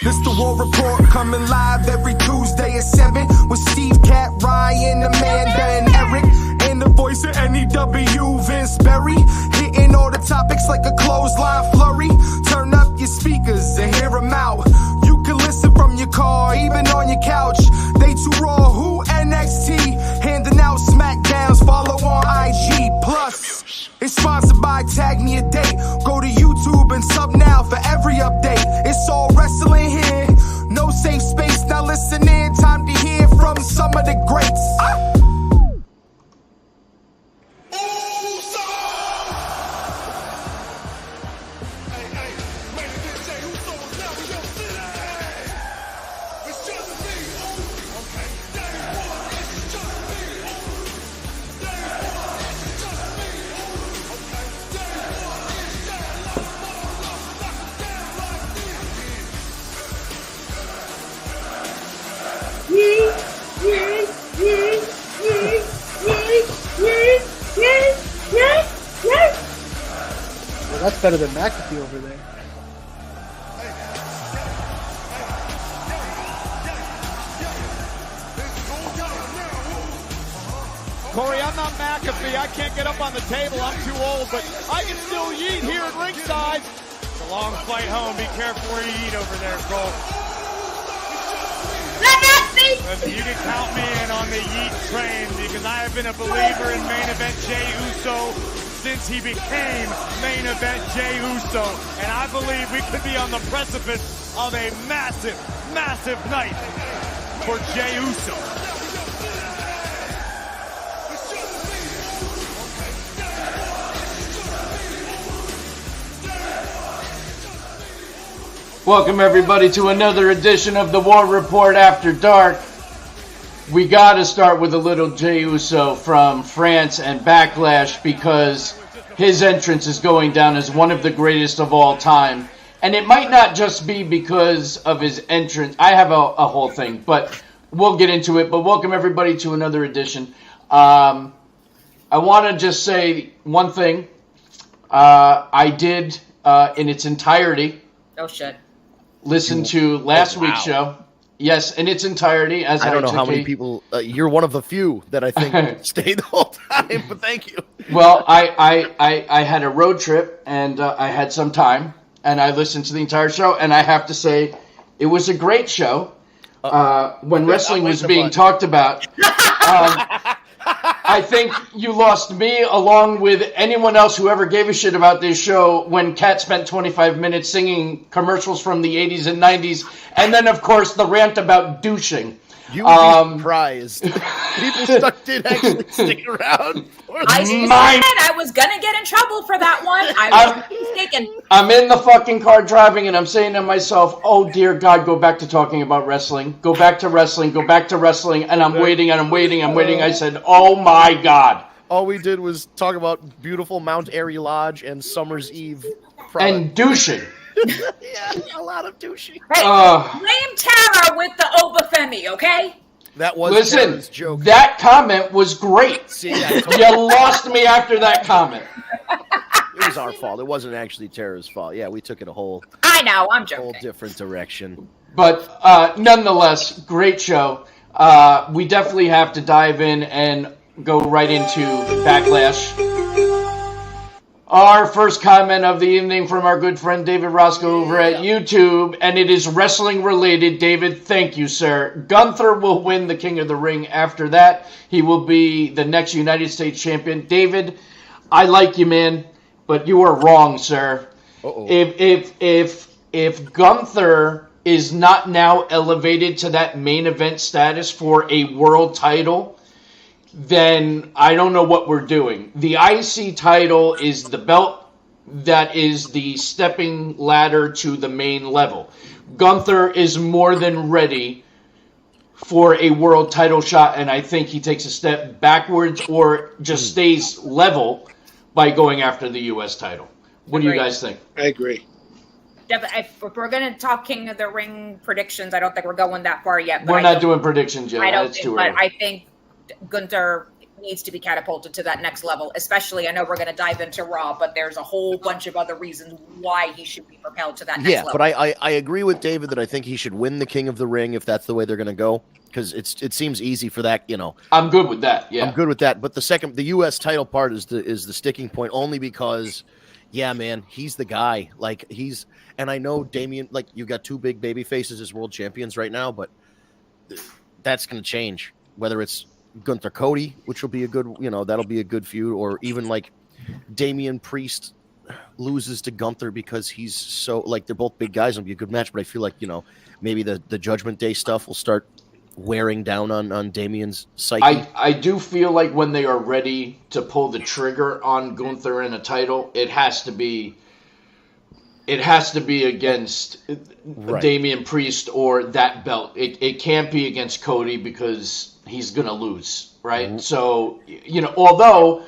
This the War Report coming live every Tuesday at 7 with Steve, Cat, Ryan, Amanda, and Eric. And the voice of NEW, Vince Berry. Hitting all the topics like a clothesline flurry. Turn up your speakers and hear them out. You can listen from your car, even on your couch. They too raw, who NXT? Handing out SmackDowns, follow on IG. Plus, it's sponsored by Tag Me a Date. Go to YouTube and sub now for every update. It's all wrestling here. No safe space, now listen in. Time to hear from some of the greats. Well, that's better than McAfee over there. Corey, I'm not McAfee. I can't get up on the table. I'm too old, but I can still yeet here at ringside. It's a long flight home. Be careful where you eat over there, Cole. You can count me in on the yeet train because I have been a believer in main event Jey Uso since he became main event Jey Uso. And I believe we could be on the precipice of a massive, massive night for Jey Uso. Welcome everybody to another edition of the War Report After Dark. We gotta start with a little Jey Uso from France and Backlash because his entrance is going down as one of the greatest of all time. And it might not just be because of his entrance. I have a whole thing, but we'll get into it. But welcome everybody to another edition. I want to just say one thing. I did, in its entirety. Oh, shit. Listen to last week's show. Yes, in its entirety. As I don't know how many people. You're one of the few that I think stayed the whole time. But thank you. Well, I had a road trip and I had some time, and I listened to the entire show, and I have to say, it was a great show. When wrestling was being talked about, I think you lost me along with anyone else who ever gave a shit about this show when Kat spent 25 minutes singing commercials from the 80s and 90s, and then, of course, the rant about douching. You would be surprised. People did actually stick around. I said I was going to get in trouble for that one. I was mistaken. I'm in the fucking car driving, and I'm saying to myself, oh, dear God, go back to talking about wrestling. Go back to wrestling. Go back to wrestling. And I'm waiting, and I'm waiting, I'm waiting. I said, oh, my God. All we did was talk about beautiful Mount Airy Lodge and Summer's Eve product. And douching. Yeah, a lot of douching. Hey, blame Tara with the Obafemi, okay? That was Tara's joke. That comment was great. See, you lost me after that comment. It was our fault. It wasn't actually Tara's fault. Yeah, we took it a whole. I know, I'm joking. Whole different direction. But nonetheless, great show. We definitely have to dive in and go right into Backlash. Our first comment of the evening from our good friend David Roscoe over at YouTube, and it is wrestling related. David, thank you, sir. Gunther will win the King of the Ring. After that, he will be the next United States champion. David, I like you, man, but you are wrong, sir. Uh-oh. If Gunther is not now elevated to that main event status for a world title, then I don't know what we're doing. The IC title is the belt that is the stepping ladder to the main level. Gunther is more than ready for a world title shot, and I think he takes a step backwards or just stays level by going after the U.S. title. What do you guys think? I agree. If we're going to talk King of the Ring predictions, I don't think we're going that far yet. But We're not doing predictions yet. I don't That's think, too but early. I think Gunther needs to be catapulted to that next level. Especially, I know we're going to dive into Raw, but there's a whole bunch of other reasons why he should be propelled to that next level. But I agree with David that I think he should win the King of the Ring if that's the way they're going to go, because it seems easy for that. I'm good with that. Yeah, I'm good with that. But the U.S. title part is the sticking point, only because, yeah, man, he's the guy. Like and I know Damian. Like, you got two big baby faces as world champions right now, but that's going to change. Whether it's Gunther Cody, which will be a good, that'll be a good feud, or even like Damian Priest loses to Gunther because he's so, like, they're both big guys. It'll be a good match, but I feel like, maybe the Judgment Day stuff will start wearing down on Damian's psyche. I do feel like when they are ready to pull the trigger on Gunther in a title, it has to be against Damian Priest or that belt. It can't be against Cody because he's going to lose, right? Mm-hmm. So, although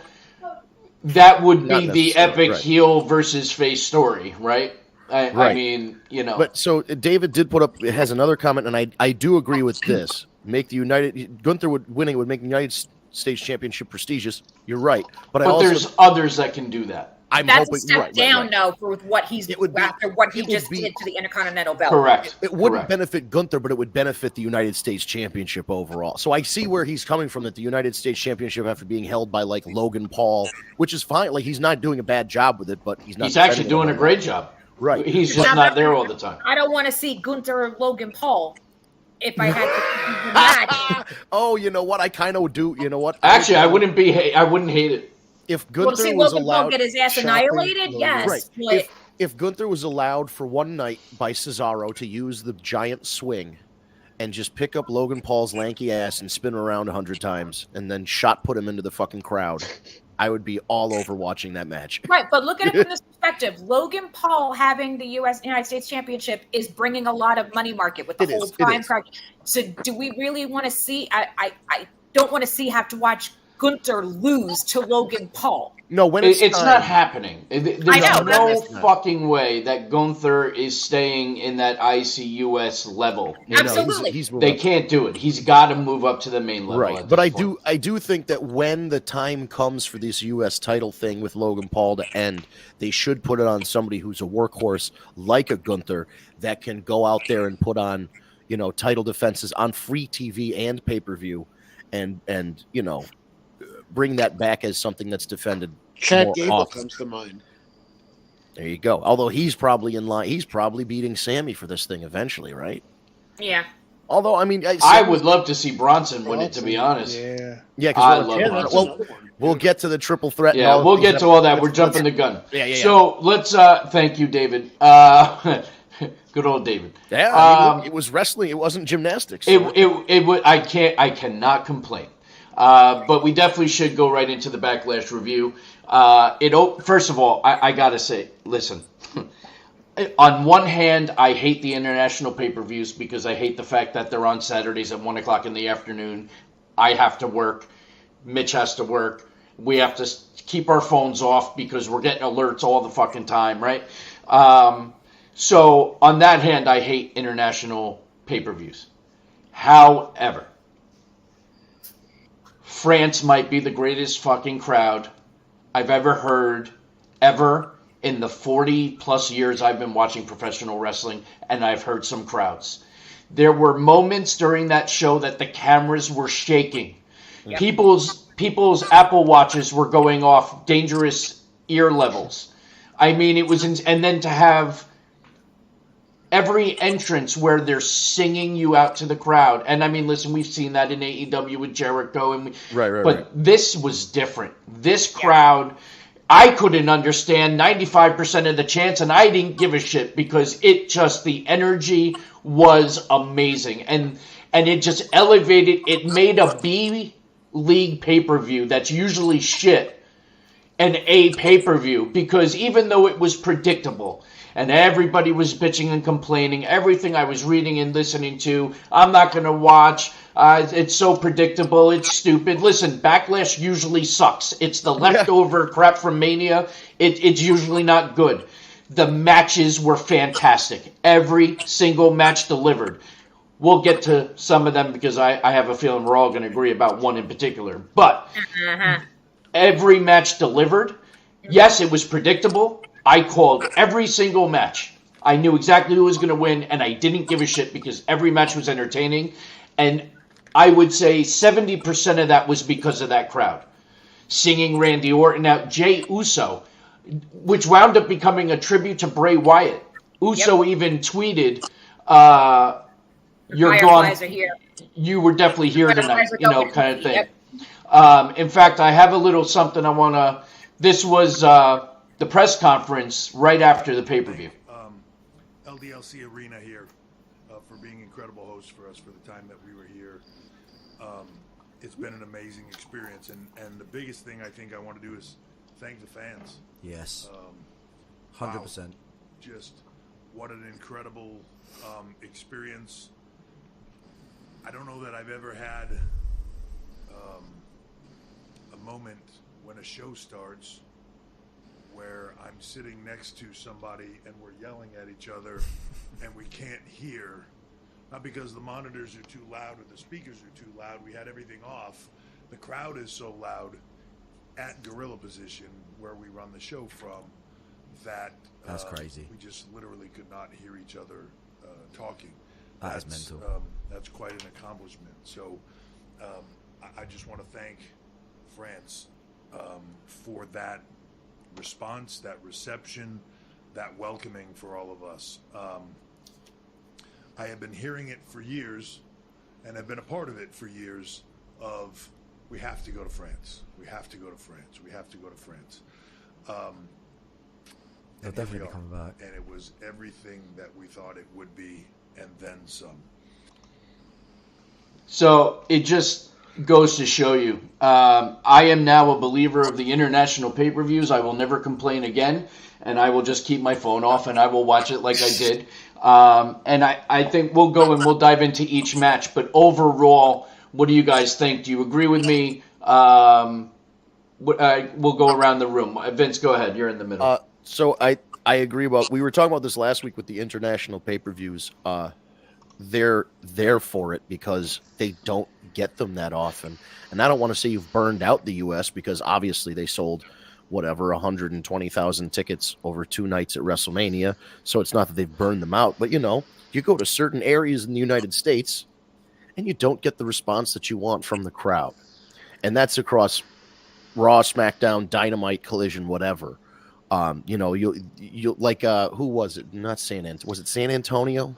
that would be the epic heel versus face story, right? I mean, But so David did has another comment, and I do agree with this. Gunther winning would make the United States Championship prestigious. You're right. But there's others that can do that. That's a step down, though, for what he's after what he just did to the Intercontinental belt. Correct. It wouldn't benefit Gunther, but it would benefit the United States Championship overall. So I see where he's coming from, that the United States Championship after being held by like Logan Paul, which is fine. Like, he's not doing a bad job with it, but he's actually doing a great job. Right. He's just not there all the time. I don't want to see Gunther or Logan Paul if I had to match. Oh, you know what? I kind of do. You know what? Actually, I wouldn't hate it. If Gunther was allowed to get his ass annihilated, yes. Right. If Gunther was allowed for one night by Cesaro to use the giant swing and just pick up Logan Paul's lanky ass and spin around 100 times and then shot put him into the fucking crowd, I would be all over watching that match. Right, but look at it from this perspective. Logan Paul having the United States Championship is bringing a lot of money market with the whole Prime card. So do we really want to see? I don't want to have to watch Gunther lose to Logan Paul. No, when it's not happening. There's no fucking way that Gunther is staying in that ICUS level. Absolutely, they can't do it. He's got to move up to the main level. Right, but I do think that when the time comes for this U.S. title thing with Logan Paul to end, they should put it on somebody who's a workhorse like a Gunther that can go out there and put on, title defenses on free TV and pay-per-view, and bring that back as something that's defended. Chad Gable comes to mind. There you go. Although he's probably in line. He's probably beating Sammy for this thing eventually, right? Yeah. Although, I mean, I would love to see Bronson win it, to be honest. Yeah. Because we'll get to the triple threat. Yeah, we'll get to all that. We're jumping the gun. Yeah. So let's thank you, David. Good old David. Yeah, it was wrestling. It wasn't gymnastics. So. I cannot complain. But we definitely should go right into the Backlash review. First of all, I gotta say, listen. On one hand, I hate the international pay-per-views because I hate the fact that they're on Saturdays at 1 o'clock in the afternoon. I have to work. Mitch has to work. We have to keep our phones off because we're getting alerts all the fucking time, right? So on that hand, I hate international pay-per-views. However, France might be the greatest fucking crowd I've ever heard, ever, in the 40-plus years I've been watching professional wrestling, and I've heard some crowds. There were moments during that show that the cameras were shaking. Yep. People's Apple Watches were going off dangerous ear levels. I mean, it was... and then to have every entrance where they're singing you out to the crowd. And I mean, listen, we've seen that in AEW with Jericho. And but this was different. This crowd, I couldn't understand 95% of the chants, and I didn't give a shit because the energy was amazing. And it just elevated, it made a B-League pay-per-view that's usually shit an A pay-per-view, because even though it was predictable, and everybody was bitching and complaining, everything I was reading and listening to, I'm not going to watch. It's so predictable. It's stupid. Listen, Backlash usually sucks. It's the leftover crap from Mania. It's usually not good. The matches were fantastic. Every single match delivered. we'll get to some of them because I have a feeling we're all going to agree about one in particular. But every match delivered. Yes, it was predictable. I called every single match. I knew exactly who was going to win, and I didn't give a shit because every match was entertaining. And I would say 70% of that was because of that crowd. Singing Randy Orton out. Jey Uso, which wound up becoming a tribute to Bray Wyatt. Uso even tweeted, "You're gone. You were definitely here tonight," kind of thing. Yep. In fact, I have a little something I want to. This was the press conference right after the pay-per-view. LDLC Arena here for being incredible hosts for us for the time that we were here. It's been an amazing experience, and the biggest thing I think I want to do is thank the fans. Yes. 100%. Wow. Just what an incredible experience. I don't know that I've ever had a moment when a show starts where I'm sitting next to somebody and we're yelling at each other and we can't hear. Not because the monitors are too loud or the speakers are too loud. We had everything off. The crowd is so loud at gorilla position where we run the show from that that's crazy. We just literally could not hear each other talking. That's mental. That's quite an accomplishment. So I just want to thank France for that response, that reception, that welcoming for all of us. I have been hearing it for years, and I've been a part of it for years, of we have to go to France. We have to go to France. We have to go to France. They'll definitely be coming back. And it was everything that we thought it would be, and then some. So it just goes to show you. I am now a believer of the international pay-per-views. I will never complain again, and I will just keep my phone off, and I will watch it like I did. And I think we'll go and we'll dive into each match. But overall, what do you guys think? Do you agree with me? We'll go around the room. Vince, go ahead. You're in the middle. So I agree about. We were talking about this last week with the international pay-per-views. They're there for it because they don't get them that often. And I don't want to say you've burned out the U.S. because obviously they sold 120,000 tickets over 2 nights at WrestleMania. So it's not that they've burned them out, but you go to certain areas in the United States and you don't get the response that you want from the crowd. And that's across Raw, SmackDown, Dynamite, Collision, whatever. You like who was it? Not was it San Antonio?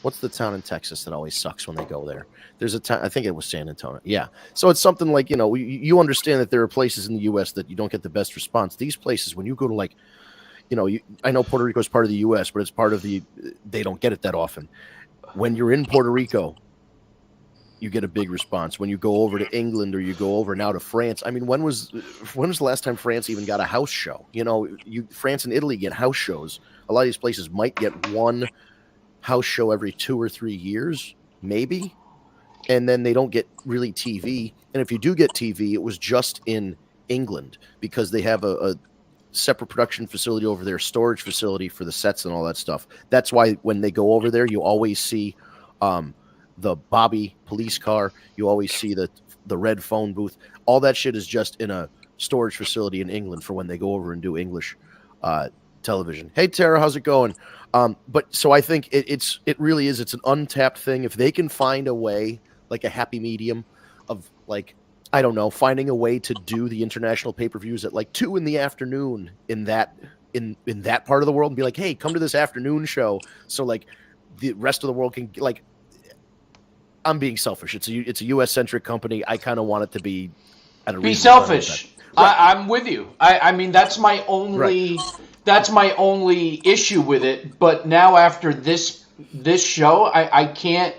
What's the town in Texas that always sucks when they go there? There's a town, I think it was San Antonio. Yeah. So it's something like, you understand that there are places in the U.S. that you don't get the best response. These places, when you go to I know Puerto Rico is part of the U.S., but it's part of they don't get it that often. When you're in Puerto Rico, you get a big response. When you go over to England or you go over now to France, I mean, when was the last time France even got a house show? France and Italy get house shows. A lot of these places might get one house show every 2 or 3 years, maybe, and then they don't get really TV. And if you do get TV, it was just in England because they have a separate production facility over there, storage facility for the sets and all that stuff. That's why when they go over there, you always see the Bobby police car. You always see the red phone booth. All that shit is just in a storage facility in England for when they go over and do English television. Hey, Tara, how's it going? But so I think it's an untapped thing. If they can find a way, like a happy medium of finding a way to do the international pay-per-views at 2 p.m. in that part of the world and be like, hey, come to this afternoon show. So the rest of the world can I'm being selfish. It's a U.S. centric company. I kind of want it to be at a be selfish. Right. I'm with you. I mean, that's my only. Right. That's my only issue with it. But now after this show, I can't.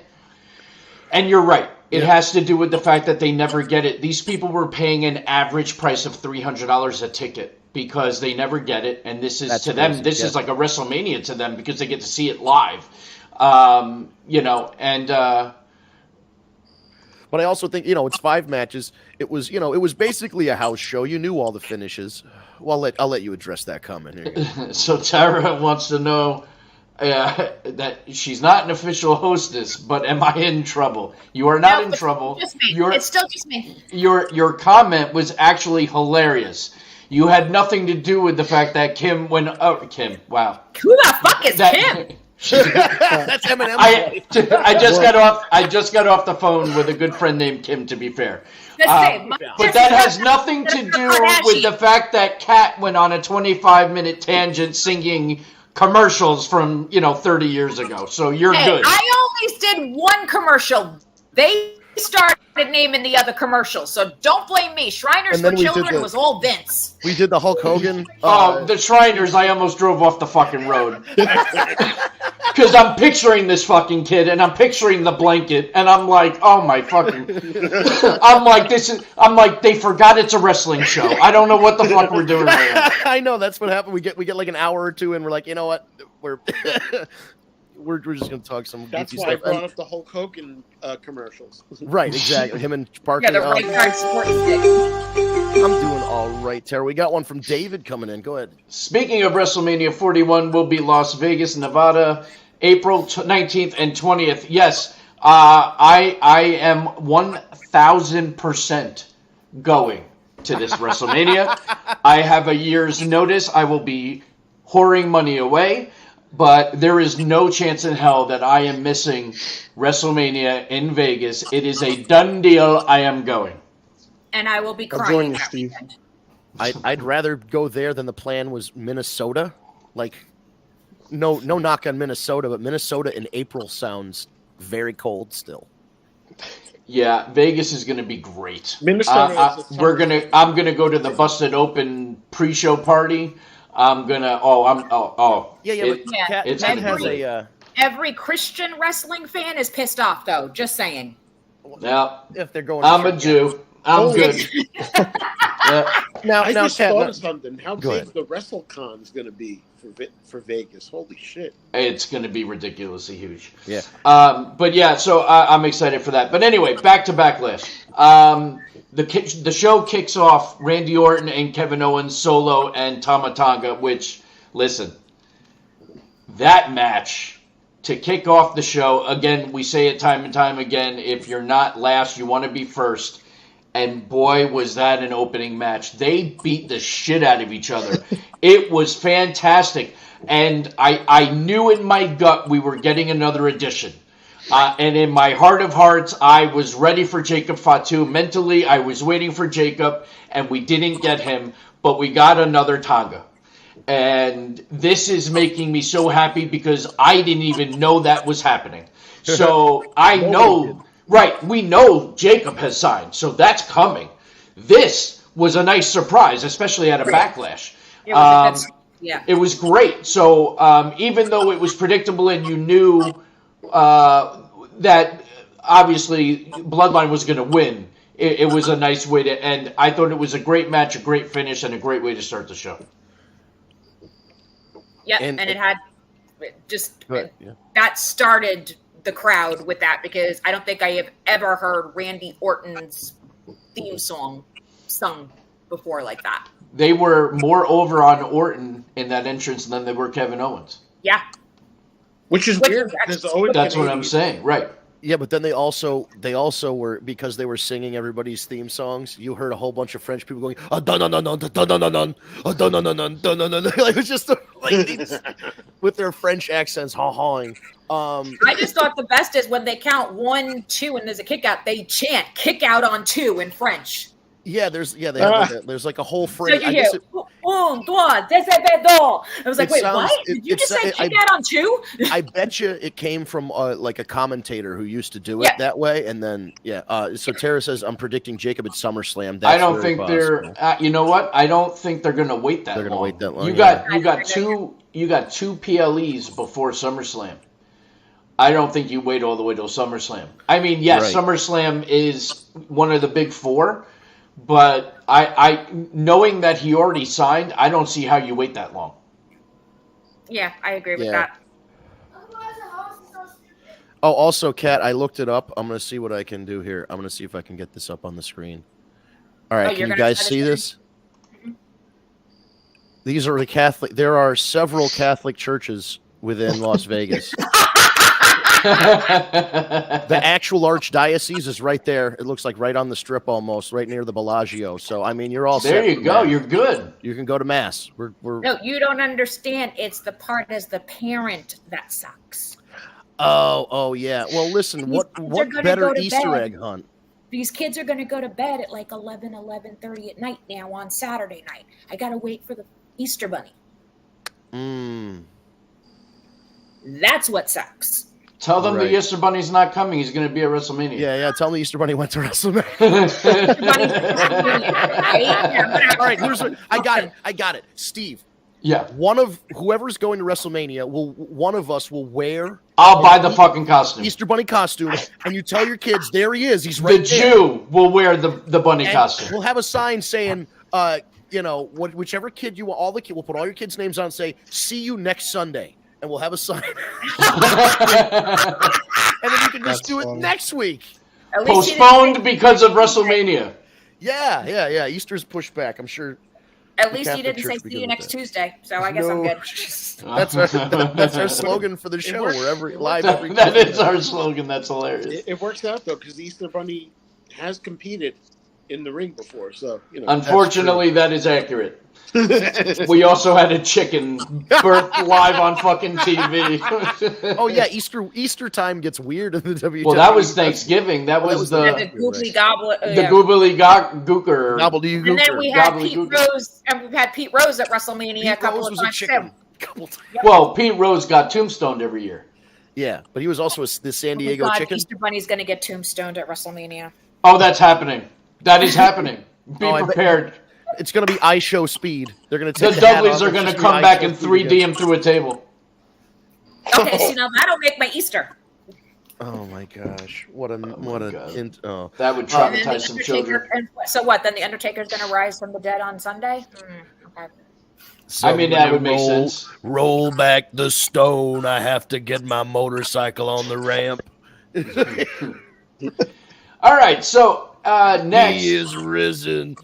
And you're right. It has to do with the fact that they never get it. These people were paying an average price of $300 a ticket because they never get it. And this is to them. This is like a WrestleMania to them because they get to see it live. But I also think, it's 5 matches. It was basically a house show. You knew all the finishes. Well, I'll let you address that comment here. So Tara wants to know, that she's not an official hostess, but am I in trouble? You are not in trouble. Just me. It's still just me. Your comment was actually hilarious. You had nothing to do with the fact that Kim went. Oh, Kim! Wow. Who the fuck is Kim? That's Eminem. I just got off the phone with a good friend named Kim. To be fair, but that has nothing to do with the fact that Kat went on a 25-minute tangent singing commercials from 30 years ago. So you're good. I only did one commercial. They started naming the other commercials, so don't blame me. Shriners for Children was all Vince. We did the Hulk Hogan. The Shriners, I almost drove off the fucking road. Because I'm picturing this fucking kid, and I'm picturing the blanket, and I'm like, oh my fucking... I'm like, they forgot it's a wrestling show. I don't know what the fuck we're doing right now. I know, that's what happened. We get like an hour or two, and we're like, you know what? We're just gonna talk some. That's why I brought up the Hulk Hogan commercials. Right, exactly. Him and Parker. Yeah, the right guard sporting stick. I'm doing all right, Tara. We got one from David coming in. Go ahead. Speaking of WrestleMania 41, will be Las Vegas, Nevada, April 19th and 20th. Yes, I am 1,000% going to this WrestleMania. I have a year's notice. I will be whoring money away. But there is no chance in hell that I am missing WrestleMania in Vegas. It is a done deal. I am going. And I will be I'll crying. join you, Steve. I'd rather go there than the plan was Minnesota. Like, no knock on Minnesota, but Minnesota in April sounds very cold still. Yeah, Vegas is going to be great. Minnesota. I'm gonna go to the Busted Open pre-show party. I'm gonna. Cat has a. Every Christian wrestling fan is pissed off, though. Just saying. Yeah, if they're going. I'm a Jew. I'm good. Now, I just Kat, thought of something. How go big ahead. the WrestleCon is going to be for Vegas? Holy shit! It's going to be ridiculously huge. Yeah. But yeah, so I'm excited for that. But anyway, back to Backlash. The show kicks off Randy Orton and Kevin Owens solo and Tama Tonga, which, listen, that match to kick off the show, again, we say it time and time again, if you're not last, you want to be first. And boy, was that an opening match. They beat the shit out of each other. It was fantastic. And I knew in my gut we were getting another edition. And in my heart of hearts, I was ready for Jacob Fatu. Mentally, I was waiting for Jacob, and we didn't get him, but we got another Tonga. And this is making me so happy because I didn't even know that was happening. So I know, right, we know Jacob has signed, so that's coming. This was a nice surprise, especially at a Backlash. It was great. So even though it was predictable and you knew that obviously Bloodline was going to win, it was a nice way to end. I thought it was a great match, a great finish, and a great way to start the show. Yeah, and it had just that started the crowd with that because I don't think I have ever heard Randy Orton's theme song sung before like that. They were more over on Orton in that entrance than they were Kevin Owens. Yeah. Which is weird. That's what I'm saying, right? Yeah, but then they also were, because they were singing everybody's theme songs. You heard a whole bunch of French people going, like it was just with their French accents, hawing. I just thought the best is when they count 1, 2, and there's a kick out. They chant "kick out on 2" in French. Yeah, there's like a whole phrase. So you hear, un, deux, I was like, wait, what? Did you just say kick out on 2? I bet you it came from like a commentator who used to do it that way, and then so Tara says, I'm predicting Jacob at SummerSlam. I don't think they're. You know what? I don't think they're going to wait that long. They're going to wait that long. You got two PLEs before SummerSlam. I don't think you wait all the way till SummerSlam. I mean, yes, right. SummerSlam is one of the big four. But I knowing that he already signed, I don't see how you wait that long. Yeah, I agree with that. Oh, also, Kat, I looked it up. I'm going to see what I can do here. I'm going to see if I can get this up on the screen. All right, can you guys see this? Mm-hmm. These are the Catholic. There are several Catholic churches within Las Vegas. The actual archdiocese is right there. It looks like right on the strip almost, right near the Bellagio. So, I mean, you're all set. There you go. You're good. You can go to Mass. We're No, you don't understand. It's the part as the parent that sucks. Oh, yeah. Well, listen, what better Easter egg hunt? These kids are going to go to bed at like 11:30 at night now on Saturday night. I got to wait for the Easter Bunny. That's what sucks. Tell them the Easter Bunny's not coming. He's going to be at WrestleMania. Yeah. Tell them the Easter Bunny went to WrestleMania. All right, I got it. Steve. Yeah. One of whoever's going to WrestleMania one of us will wear. I'll buy the fucking costume. Easter Bunny costume, and you tell your kids, there he is. He's right there. The Jew will wear the bunny costume. We'll have a sign saying, whichever kid you want, we'll put all your kids' names on and say, see you next Sunday. And we'll have a sign. And then you can just do it next week. Postponed because of WrestleMania. Yeah. Easter's pushed back, I'm sure. At least you didn't say see you next Tuesday, so I guess I'm good. That's our slogan for the show. We're live every That is our slogan. That's hilarious. It works out, though, because the Easter Bunny has competed in the ring before. So, Unfortunately, that is accurate. We also had a chicken birth live on fucking TV. Oh yeah, Easter time gets weird in the WWE. Well, that was Thanksgiving. That was the goobly goblet. The goobly gooker. Gobbledygooker. And then we had Pete Rose, and we've had Pete Rose at WrestleMania a couple of times too. Well, Pete Rose got tombstoned every year. Yeah, but he was also the San Diego chicken. Easter Bunny's going to get tombstoned at WrestleMania. Oh, that's happening. That is happening. Be prepared. It's going to be iShow speed. They're going to take the Dudleys are going to come back and 3D him through a table. Okay, so now that'll make my Easter. Oh my gosh! That would traumatize some children. So what? Then the Undertaker's going to rise from the dead on Sunday? Okay. I mean, that would make sense. Roll back the stone. I have to get my motorcycle on the ramp. All right, so next. He is risen.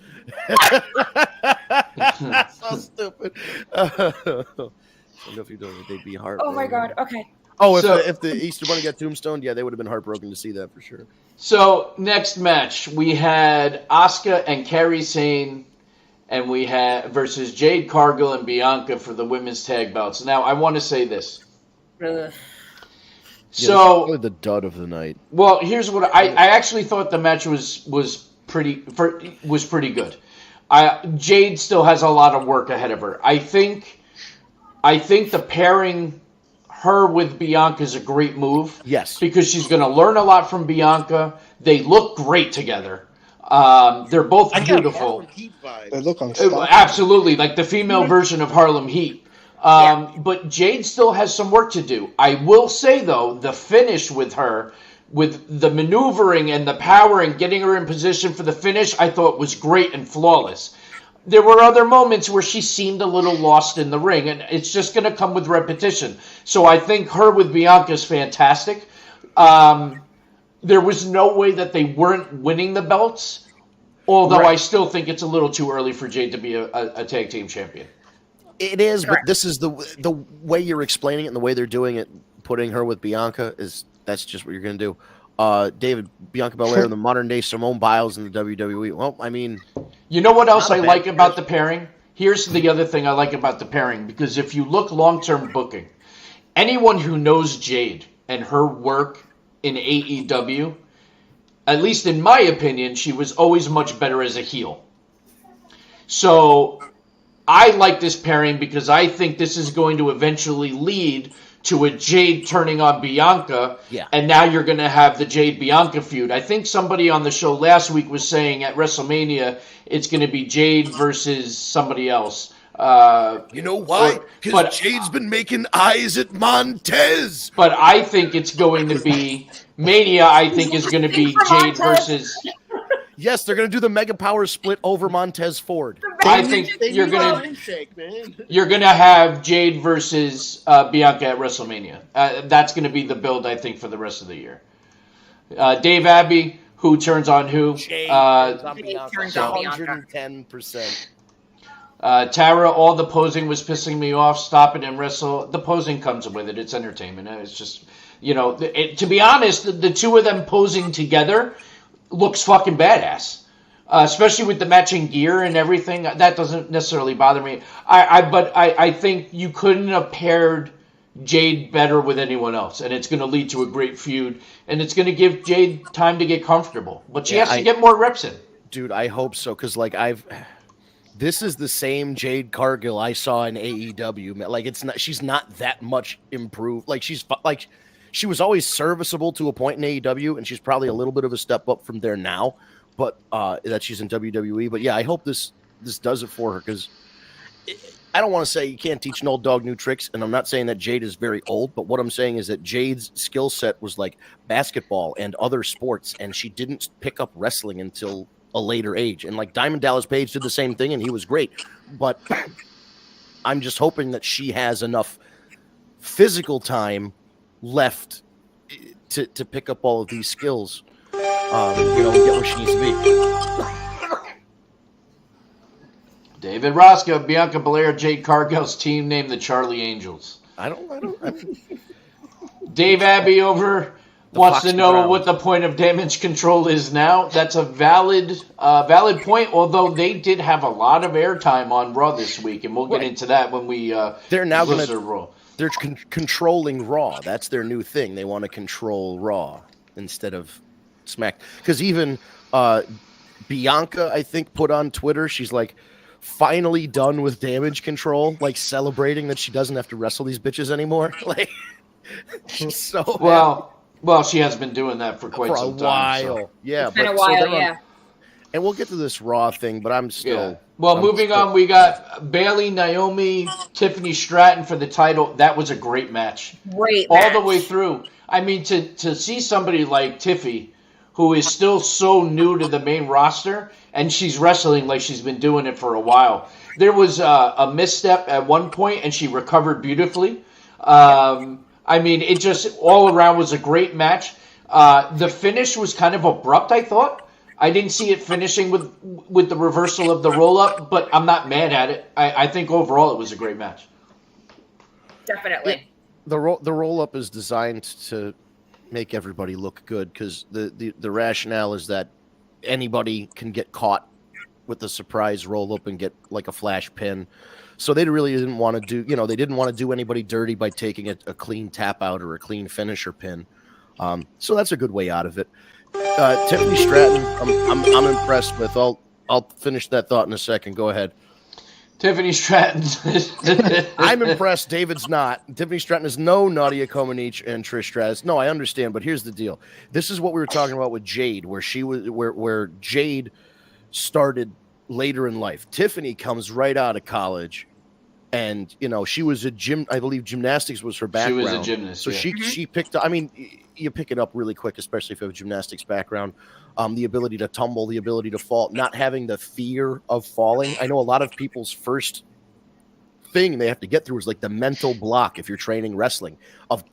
So stupid. I don't know if you don't, they'd be heartbroken. Oh my God. Okay. Oh, if the Easter Bunny got tombstoned, yeah, they would have been heartbroken to see that for sure. So next match, we had Asuka and Kairi Sane, and we had versus Jade Cargill and Bianca for the women's tag belts. Now, I want to say this. So probably the dud of the night. Well, here's what I actually thought the match was pretty good. Jade still has a lot of work ahead of her. I think the pairing her with Bianca is a great move. Yes, because she's going to learn a lot from Bianca. They look great together. They're both beautiful. They look unstoppable. Absolutely, like the female version of Harlem Heat. But Jade still has some work to do. I will say, though, the finish with her, with the maneuvering and the power and getting her in position for the finish, I thought was great and flawless. There were other moments where she seemed a little lost in the ring, and it's just going to come with repetition. So I think her with Bianca is fantastic. There was no way that they weren't winning the belts, although I still think it's a little too early for Jade to be a tag team champion. It is, but this is the way you're explaining it and the way they're doing it, putting her with Bianca, that's just what you're going to do. David, Bianca Belair, the modern day Simone Biles in the WWE. Well, I mean, you know what else I like about the pairing? Here's the other thing I like about the pairing, because if you look long-term booking, anyone who knows Jade and her work in AEW, at least in my opinion, she was always much better as a heel. So I like this pairing because I think this is going to eventually lead to a Jade turning on Bianca, and now you're going to have the Jade-Bianca feud. I think somebody on the show last week was saying at WrestleMania it's going to be Jade versus somebody else. You know why? Because Jade's been making eyes at Montez. But I think it's going to be Mania. I think is going to be Jade versus. Yes, they're going to do the Mega Power split over Montez Ford. I think you're going to have Jade versus Bianca at WrestleMania. That's going to be the build, I think, for the rest of the year. Dave Abbey, who turns on who? Jade turns on Bianca. 110%. Tara, all the posing was pissing me off. Stop it and wrestle. The posing comes with it. It's entertainment. It's just, to be honest, the two of them posing together looks fucking badass. Especially with the matching gear and everything. That doesn't necessarily bother me. But I think you couldn't have paired Jade better with anyone else. And it's going to lead to a great feud. And it's going to give Jade time to get comfortable. But she has to get more reps in. Dude, I hope so. Because, this is the same Jade Cargill I saw in AEW. Like, she's not that much improved. Like, she was always serviceable to a point in AEW, and she's probably a little bit of a step up from there now, but that she's in WWE. But yeah, I hope this does it for her, because I don't want to say you can't teach an old dog new tricks, and I'm not saying that Jade is very old, but what I'm saying is that Jade's skill set was like basketball and other sports, and she didn't pick up wrestling until a later age. And like Diamond Dallas Page did the same thing, and he was great. But I'm just hoping that she has enough physical time left to pick up all of these skills, and get where she needs to be. David Roscoe, Bianca Belair, Jade Cargill's team named the Charlie Angels. I don't. Dave Abbey over wants to know what the point of Damage Control is now. That's a valid point, although they did have a lot of airtime on Raw this week, and we'll get into that when we they're now going to Raw. They're controlling Raw. That's their new thing. They want to control Raw instead of Smack. Because even Bianca, I think, put on Twitter, she's like, finally done with Damage Control, like celebrating that she doesn't have to wrestle these bitches anymore. Like, she's so well, she has been doing that for quite some time. So. Yeah, it's been a while, yeah. And we'll get to this Raw thing, but I'm still... Yeah. Well, moving on, we got Bayley, Naomi, Tiffany Stratton for the title. That was a great match. All the way through. I mean, to see somebody like Tiffy, who is still so new to the main roster, and she's wrestling like she's been doing it for a while. There was a misstep at one point, and she recovered beautifully. I mean, it just all around was a great match. The finish was kind of abrupt, I thought. I didn't see it finishing with the reversal of the roll-up, but I'm not mad at it. I think overall it was a great match. Definitely. The roll-up is designed to make everybody look good, because the rationale is that anybody can get caught with the surprise roll-up and get like a flash pin. So they really didn't want to do, they didn't want to do anybody dirty by taking a clean tap out or a clean finisher pin. So that's a good way out of it. Tiffany Stratton, I'm impressed with. I'll finish that thought in a second. Go ahead. Tiffany Stratton. I'm impressed. David's not. Tiffany Stratton is no Nadia Comaneci and Trish Stratus. No, I understand, but here's the deal. This is what we were talking about with Jade, where she was, where Jade started later in life. Tiffany comes right out of college, and she was I believe gymnastics was her background. She was a gymnast, so she picked up. I mean, you pick it up really quick, especially if you have a gymnastics background. The ability to tumble, the ability to fall, not having the fear of falling. I know a lot of people's first thing they have to get through is like the mental block if you're training wrestling of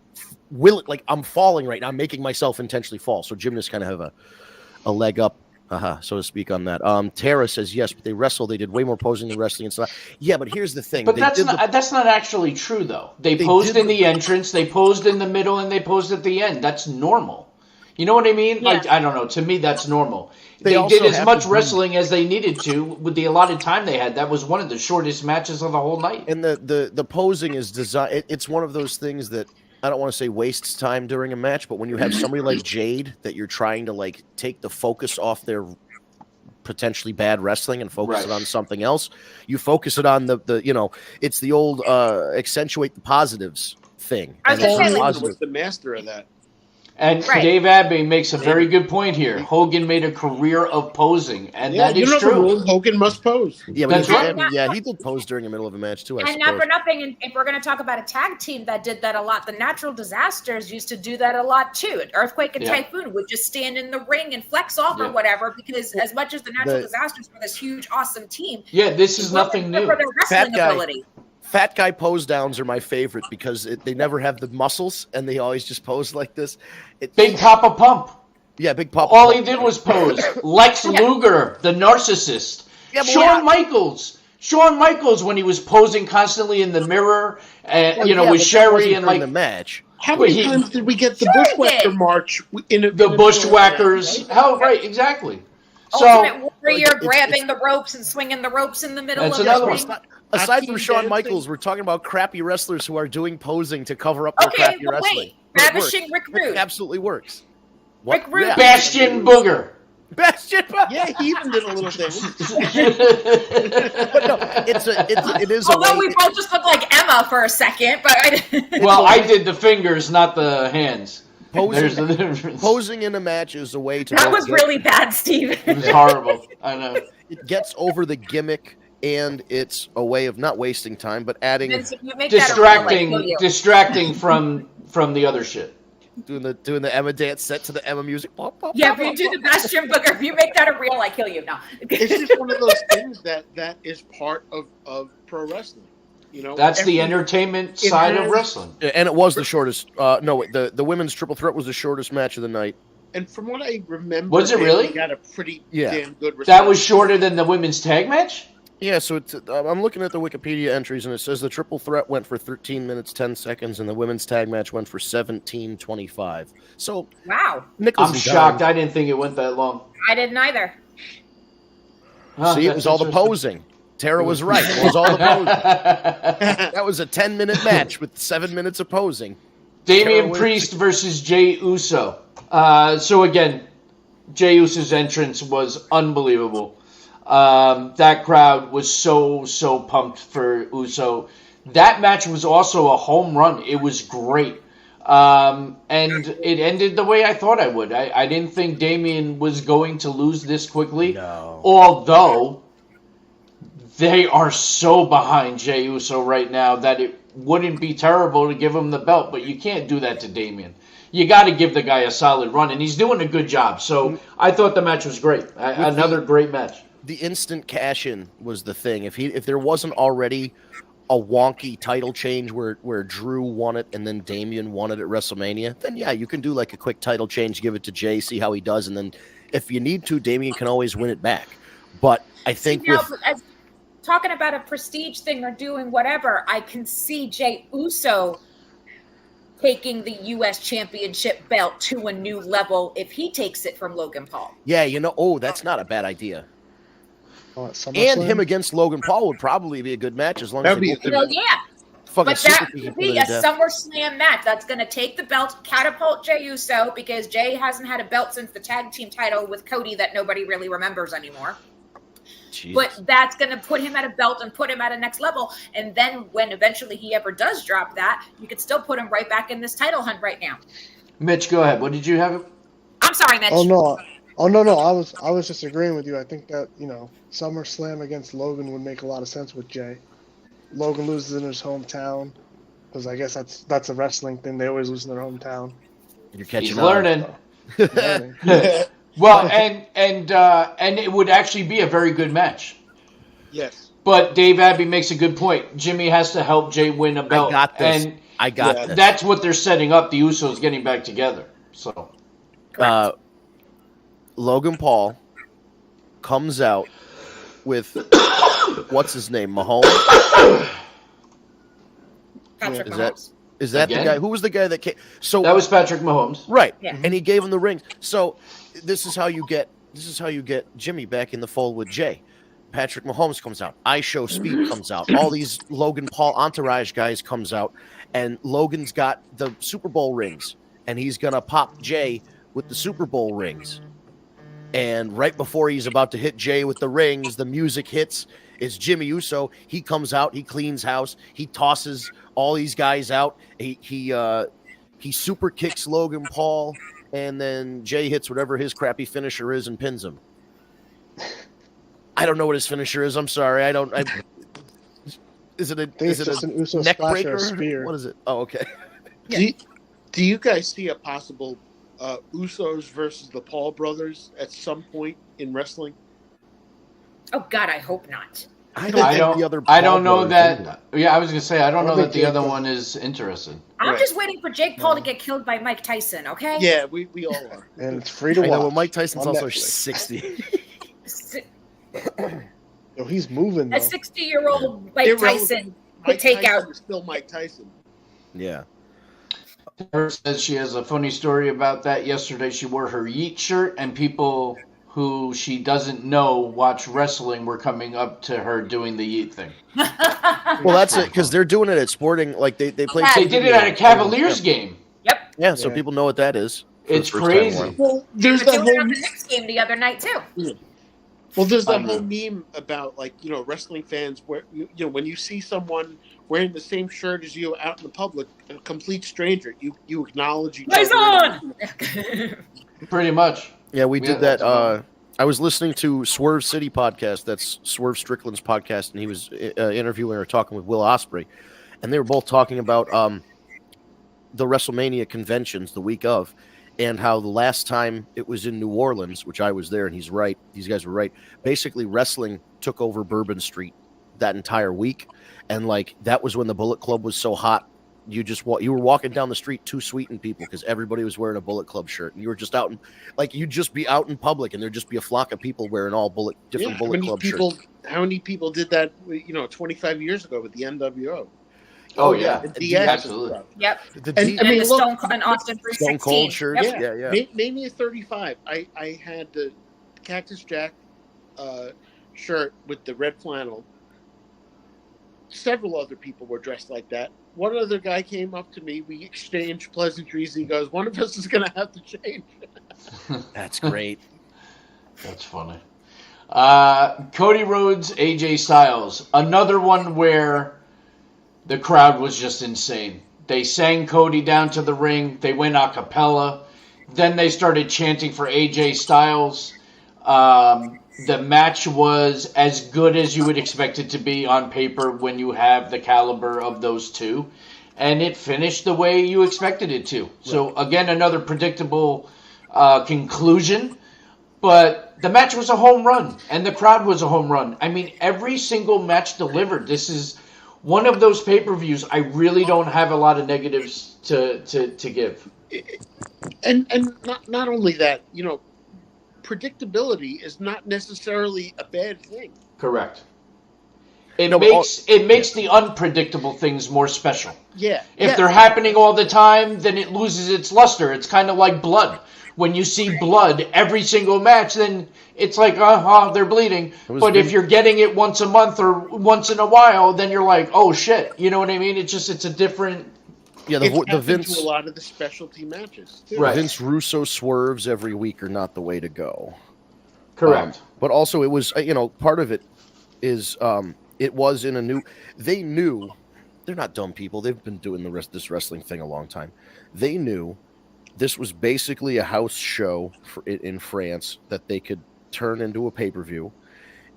like I'm falling right now, I'm making myself intentionally fall. So gymnasts kind of have a leg up, so to speak, on that. Tara says yes, but they did way more posing than wrestling and stuff. Yeah, but here's the thing. But that's not actually true though. They posed in the entrance, they posed in the middle, and they posed at the end. That's normal. You know what I mean? Yeah. Like, I don't know. To me, that's normal. They did as much wrestling as they needed to with the allotted time they had. That was one of the shortest matches of the whole night. And the posing is designed. It's one of those things that I don't want to say wastes time during a match, but when you have somebody like Jade that you're trying to like take the focus off their potentially bad wrestling and focus it on something else, you focus it on the it's the old accentuate the positives thing. I was going to was the master of that. And Dave Abbey makes a very good point here. Hogan made a career of posing, and that is true. Hogan must pose. Yeah, but he did pose during the middle of a match too. And not for nothing, if we're going to talk about a tag team that did that a lot, the Natural Disasters used to do that a lot too. Earthquake and Typhoon would just stand in the ring and flex off or whatever, because as much as the Natural Disasters were this huge, awesome team, this is nothing new. For their wrestling ability. Fat guy pose downs are my favorite because they never have the muscles and they always just pose like this. Big Papa Pump. Yeah, Big Papa. All he did was pose. Lex Luger, the narcissist. Yeah, Shawn Michaels. Shawn Michaels, when he was posing constantly in the mirror, and Well, with but Sherry and during the match. How many times did we get the Bushwhacker march? The Bushwhackers. Right, exactly. Ultimate Warrior grabbing the ropes and swinging the ropes in the middle of the ring. Aside from Shawn Michaels, we're talking about crappy wrestlers who are doing posing to cover up their crappy wrestling. Ravishing Rick Rude. It absolutely works. Rick Rude. Yeah. Bastion Booger. Bastion Booger. Yeah, he even did a little thing. But no, it is. Although we both just looked like Emma for a second, but I did the fingers, not the hands. There's the difference. Posing in a match is a way to. That was really bad, Steve. It was horrible. I know. It gets over the gimmick, and it's a way of not wasting time, but adding distracting from the other shit. Doing the Emma dance set to the Emma music. Yeah, if you do the Bastion Booger, if you make that a reel, I kill you. No. It's just one of those things that is part of pro wrestling. That's the entertainment side of wrestling. And it was the shortest. The women's triple threat was the shortest match of the night. And from what I remember, was it really? We got a pretty damn good response. That was shorter than the women's tag match? Yeah, so I'm looking at the Wikipedia entries, and it says the triple threat went for 13 minutes 10 seconds, and the women's tag match went for 17:25. So wow, I'm shocked. I didn't think it went that long. I didn't either. See, it was all the posing. Tara was right. It was all the posing. That was a 10-minute match with 7 minutes of posing. Damian Priest versus Jey Uso. So again, Jey Uso's entrance was unbelievable. That crowd was so pumped for Uso. That match was also a home run. It was great. And it ended the way I thought I would. I didn't think Damian was going to lose this quickly. No. Although they are so behind Jey Uso right now that it wouldn't be terrible to give him the belt, but you can't do that to Damian. You got to give the guy a solid run, and he's doing a good job. So I thought the match was great. Another great match. The instant cash-in was the thing. If there wasn't already a wonky title change where Drew won it and then Damian won it at WrestleMania, then yeah, you can do like a quick title change, give it to Jey, see how he does, and then if you need to, Damian can always win it back. But I think as talking about a prestige thing or doing whatever, I can see Jey Uso taking the U.S. Championship belt to a new level if he takes it from Logan Paul. Yeah, that's not a bad idea. And him against Logan Paul would probably be a good match as long as yeah. But that would be a SummerSlam match. That's going to take the belt, catapult Jey Uso, because Jey hasn't had a belt since the tag team title with Cody that nobody really remembers anymore. Jesus. But that's going to put him at a belt and put him at a next level. And then when eventually he ever does drop that, you could still put him right back in this title hunt right now. Mitch, go ahead. What did you have? I'm sorry, Mitch. Oh no. I was just agreeing with you. I think that, SummerSlam against Logan would make a lot of sense with Jey. Logan loses in his hometown, because I guess that's a wrestling thing. They always lose in their hometown. You're catching He's learning. Well, and it would actually be a very good match. Yes. But Dave Abbey makes a good point. Jimmy has to help Jey win a belt. I got this. That's what they're setting up. The Usos getting back together. So, Logan Paul comes out with what's his name, Mahomes. Patrick Mahomes. Is that the guy? Who was the guy that came? So that was Patrick Mahomes, right? Yeah. And he gave him the rings. So this is how you get Jimmy back in the fold with Jey. Patrick Mahomes comes out. I Show Speed comes out. All these Logan Paul entourage guys comes out, and Logan's got the Super Bowl rings, and he's gonna pop Jey with the Super Bowl rings. And right before he's about to hit Jey with the rings, the music hits. It's Jimmy Uso. He comes out. He cleans house. He tosses all these guys out. He super kicks Logan Paul, and then Jey hits whatever his crappy finisher is and pins him. I don't know what his finisher is. I'm sorry. Is it a neck breaker? Spear. What is it? Oh, okay. Do you guys see a possible Usos versus the Paul brothers at some point in wrestling? Oh God, I hope not. I don't know that. Yeah, I was gonna say I don't know that the other one is interested. I'm just waiting for Jake Paul to get killed by Mike Tyson. Okay. Yeah, we all are. And it's free to watch. Well, Mike Tyson's also 60. Yo, he's moving though. A 60-year-old Mike Irrelevant. Tyson Mike could take Tyson out. is still Mike Tyson. Yeah. Her says she has a funny story about that. Yesterday, she wore her Yeet shirt, and people who she doesn't know watch wrestling were coming up to her doing the Yeet thing. Well, that's it because they're doing it at sporting. Like they played. Yeah. They did it at a Cavaliers game. Yep. Yeah, so Yeah. people know what that is. for It's the first time crazy. around. Well, there's They that were doing it whole on the Knicks game the other night too. there's that I whole know. meme about like wrestling fans where when you see someone wearing the same shirt as you out in the public, a complete stranger, you acknowledge each Nice other. on. Pretty much. Yeah, we Yeah, did that. that's I was listening to Swerve City podcast. That's Swerve Strickland's podcast, and he was interviewing or talking with Will Ospreay, and they were both talking about the WrestleMania conventions the week of, and how the last time it was in New Orleans, which I was there, and he's right. These guys were right. Basically, wrestling took over Bourbon Street that entire week, and like that was when the Bullet Club was so hot. You were walking down the street too sweeting people because everybody was wearing a Bullet Club shirt, and you were just out in, like you'd just be out in public, and there'd just be a flock of people wearing all different Bullet Club shirts. How many people did that? 25 years ago with the NWO. Oh, yeah. The DX Absolutely. stuff. Yep. The And- deep I And mean, the look- Stone Cold and Austin 316. Stone Cold shirts. Yep. Yeah. Mania 35. I had the Cactus Jack shirt with the red flannel. Several other people were dressed like that. One other guy came up to me. We exchanged pleasantries. He goes, "One of us is going to have to change." That's great. That's funny. Cody Rhodes, AJ Styles. Another one where the crowd was just insane. They sang Cody down to the ring. They went a cappella. Then they started chanting for AJ Styles. The match was as good as you would expect it to be on paper when you have the caliber of those two. And it finished the way you expected it to. So, again, another predictable conclusion. But the match was a home run, and the crowd was a home run. I mean, every single match delivered. This is one of those pay-per-views I really don't have a lot of negatives to give. And not only that, predictability is not necessarily a bad thing. Correct. It No, but makes the unpredictable things more special. Yeah. If they're happening all the time, then it loses its luster. It's kind of like blood. When you see blood every single match, then it's like, they're bleeding. But if you're getting it once a month or once in a while, then you're like, oh shit. You know what I mean? It's a different. Yeah, It's the happened Vince to a lot of the specialty matches too. Right. Vince Russo swerves every week are not the way to go. Correct. But also, it was part of it is it was in a new. They knew they're not dumb people. They've been doing this wrestling thing a long time. They knew this was basically a house show in France that they could turn into a pay-per-view,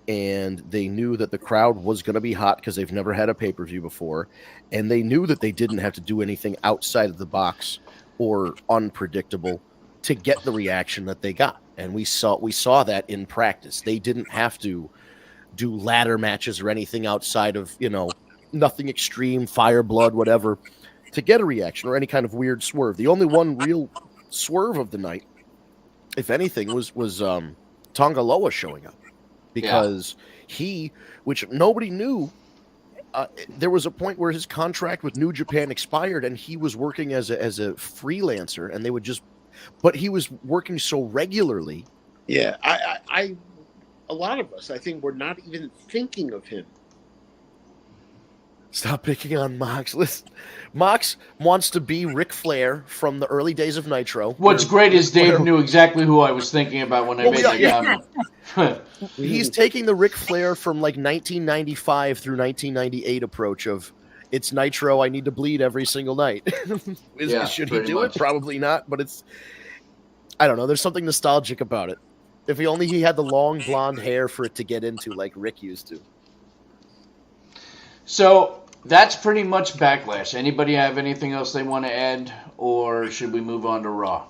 and they knew that the crowd was going to be hot because they've never had a pay-per-view before, and they knew that they didn't have to do anything outside of the box or unpredictable to get the reaction that they got. And we saw that in practice. They didn't have to do ladder matches or anything outside of, nothing extreme, fire, blood, whatever, to get a reaction or any kind of weird swerve. The only one real swerve of the night, if anything, was Tonga Loa showing up, because which nobody knew, there was a point where his contract with New Japan expired and he was working as a freelancer, and they would but he was working so regularly. Yeah, I a lot of us, I think, were not even thinking of him. Stop picking on Mox. Listen, Mox wants to be Ric Flair from the early days of Nitro. What's great is Dave knew exactly who I was thinking about when I made that comment. He's taking the Ric Flair from like 1995 through 1998 approach of, it's Nitro, I need to bleed every single night. Should he do it? Probably not, but I don't know. There's something nostalgic about it. If he had the long blonde hair for it to get into like Rick used to. So that's pretty much Backlash. Anybody have anything else they want to add, or should we move on to Raw?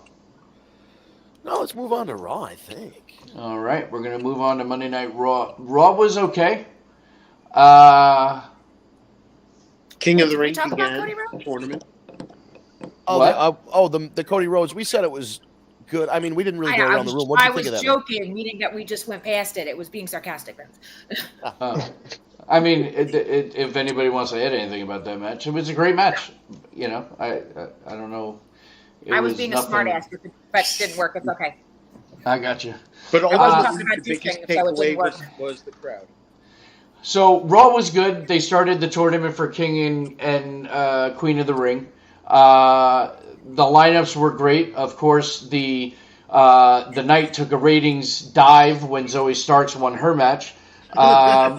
No, let's move on to Raw, I think. All right, we're going to move on to Monday Night Raw. Raw was okay. King of the Ring talk about began Cody Rhodes? tournament. The Cody Rhodes. We said it was good. I mean, we didn't really go around the room. What I did you think was of that? joking, meaning that we just went past it. It was being sarcastic. I mean, if anybody wants to add anything about that match, it was a great match. You know, I don't know. I was being a smartass, but it didn't work. It's okay. I got you. But I wasn't talking about the biggest douching, so it didn't work. was the crowd. So Raw was good. They started the tournament for King and Queen of the Ring. The lineups were great. Of course, the night took a ratings dive when Zoe Starks won her match. But